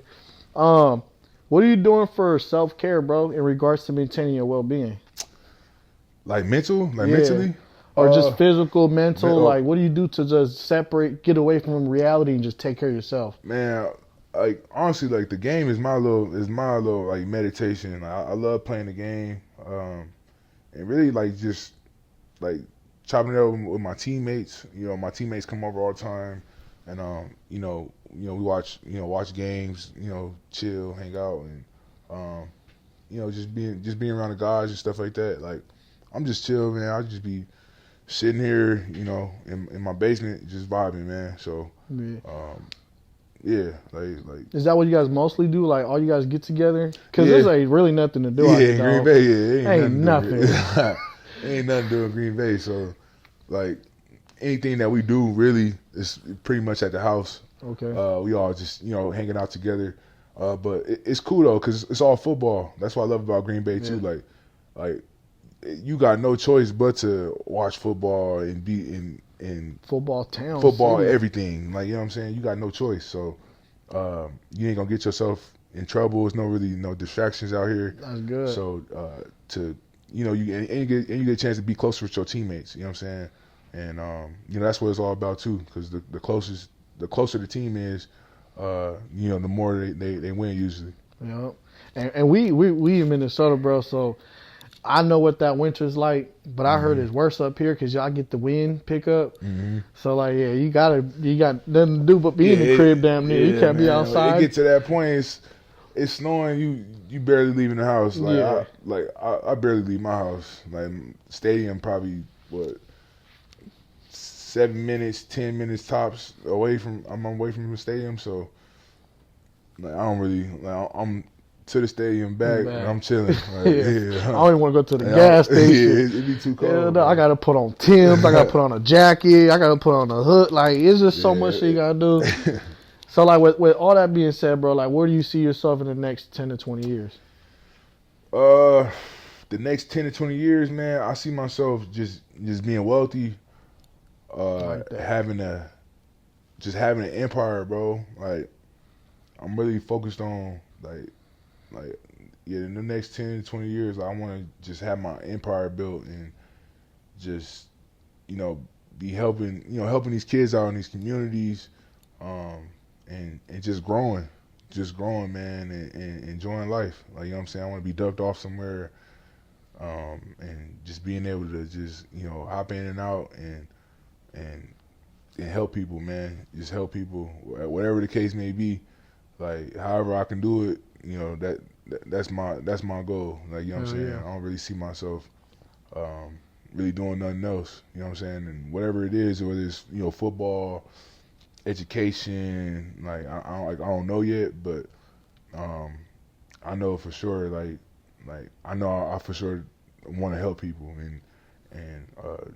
What are you doing for self-care, bro, in regards to maintaining your well-being? Like mentally? Or just physical, mental? Like, what do you do to just get away from reality and just take care of yourself? Man, like, honestly, like, the game is my little like meditation. I love playing the game. And really, like, just like chopping it up with my teammates. You know, my teammates come over all the time, and you know, we watch games. You know, chill, hang out, and you know, just being around the guys and stuff like that. Like, I'm just chill, man. I'll just be sitting here, you know, in my basement, just vibing, man. So, yeah, like. Is that what you guys mostly do? Like, all you guys get together? Because there's like really nothing to do. Yeah, in Green Bay, ain't nothing. Ain't nothing to do in Green Bay. So, like, anything that we do really is pretty much at the house. Okay. We all just, you know, hanging out together. But it's cool though, because it's all football. That's what I love about Green Bay too. Like you got no choice but to watch football and be in football town, football, everything. Like, you know what I'm saying? You got no choice. So you ain't gonna get yourself, in trouble. There's no really no distractions out here. That's good. So you get a chance to be closer with your teammates. You know what I'm saying? And that's what it's all about too. Because the closer the team is, the more they win usually. Yeah, and we in Minnesota, bro. So I know what that winter's like, but I heard it's worse up here because y'all get the wind pickup. Mm-hmm. So like, yeah, you got nothing to do but be in the crib, damn near. You can't be outside. It get to that point, it's snowing. You barely leaving the house. Like I barely leave my house. Like stadium probably 7 minutes, 10 minutes tops away from. I'm away from the stadium, so like I don't really. Like, I'm to the stadium back, and I'm chilling. Like, I don't even want to go to the gas station. Yeah, it'd be too cold. I gotta put on Tim's. I gotta put on a jacket. I gotta put on a hood. Like it's just so much shit you gotta do. So like with all that being said, bro, like where do you see yourself in the next 10 to 20 years? The next 10 to 20 years, man, I see myself just being wealthy, having an empire, bro. Like I'm really focused on in the next 10 to 20 years, I want to just have my empire built and just, be helping these kids out in these communities, and just growing, man, and enjoying life. Like, you know what I'm saying? I want to be ducked off somewhere, and just being able to just, hop in and out and help people, man. Just help people, whatever the case may be. Like, however I can do it, that's my goal. Like, you know what I'm saying? Yeah. I don't really see myself really doing nothing else. You know what I'm saying? And whatever it is, whether it's football, education, like I don't know yet, but I know for sure. Like I know I for sure want to help people and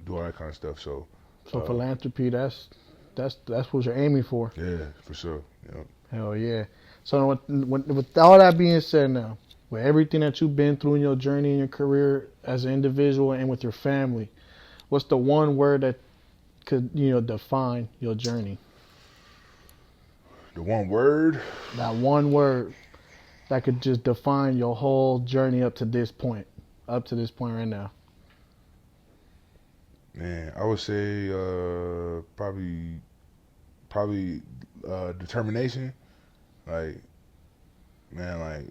do all that kind of stuff. So philanthropy, that's what you're aiming for. Yeah, for sure. Yeah. Hell yeah. So with all that being said now, with everything that you've been through in your journey in your career as an individual and with your family, what's the one word that could, define your journey? The one word? That one word that could just define your whole journey up to this point right now. Man, I would say probably determination. Like, man, like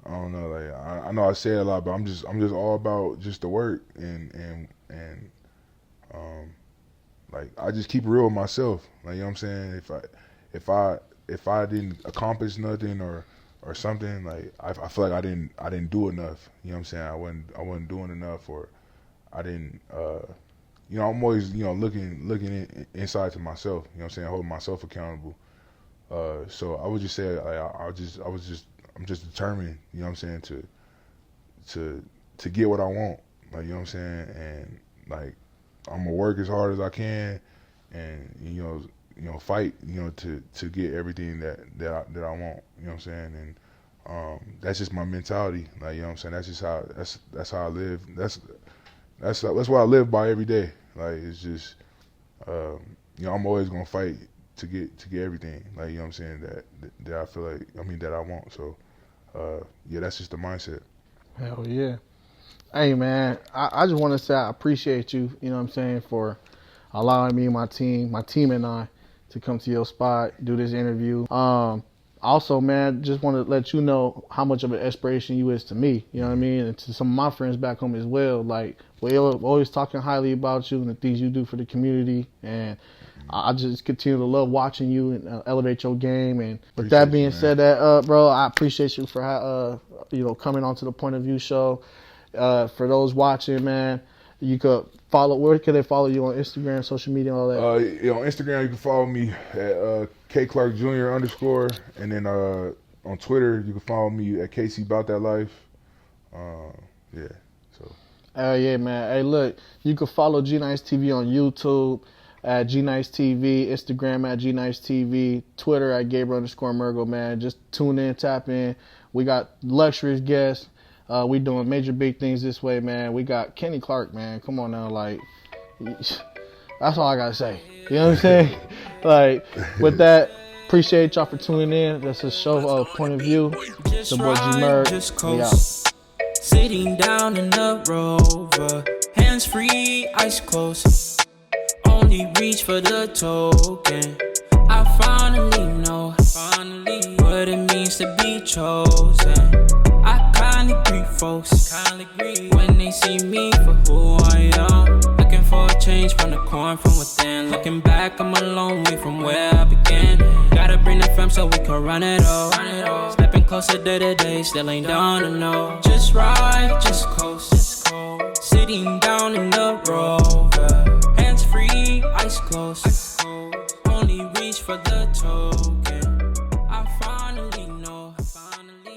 I don't know, like I know I say it a lot, but I'm just all about just the work and like I just keep it real with myself. Like, you know what I'm saying? If I didn't accomplish nothing or something, like I feel like I didn't do enough. You know what I'm saying? I wasn't doing enough, or I didn't. I'm always looking inside to myself. You know what I'm saying? Holding myself accountable. So I would just say I'm just determined. You know what I'm saying? To get what I want. Like, you know what I'm saying? And like I'm gonna work as hard as I can, and fight, to get everything that I want. You know what I'm saying? And that's just my mentality. Like, you know what I'm saying? That's just that's how I live. That's what I live by every day. Like, it's just I'm always gonna fight to get everything. Like, you know what I'm saying, that I feel like, that I want. So that's just the mindset. Hell yeah. Hey man, I just want to say I appreciate you, you know what I'm saying, for allowing me and my team and I to come to your spot, do this interview. Also, man, just want to let you know how much of an inspiration you is to me, you know what I mean, and to some of my friends back home as well. Like, we're always talking highly about you and the things you do for the community, and I just continue to love watching you and elevate your game. And with that being said, bro, I appreciate you for coming onto the Point of View show. For those watching, man, you could follow. Where can they follow you on Instagram, social media, all that? On Instagram, you can follow me at KClarkJr_, and then on Twitter, you can follow me at KC About That Life. Yeah, man. Hey, look, you can follow G Nice TV on YouTube at G Nice TV, Instagram at G Nice TV, Twitter at Gabriel_Murgo, man. Just tune in, tap in. We got luxurious guests. We doing major big things this way, man. We got Kenny Clark, man. Come on now, like, that's all I gotta say. You know what I'm saying? Like, with that, Appreciate y'all for tuning in. That's a show of Point of View. It's your boy G Merg. We out. Sitting down in the Rover, hands free, eyes closed. Only reach for the token. I finally know what it means to be chosen. I kindly greet folks when they see me for who I am. Looking for a change from the corn from within. Looking back, I'm a long way from where I began. Gotta bring the fam so we can run it all. Stepping closer day to day, still ain't done to know. Just ride, just coast. Sitting down in the road.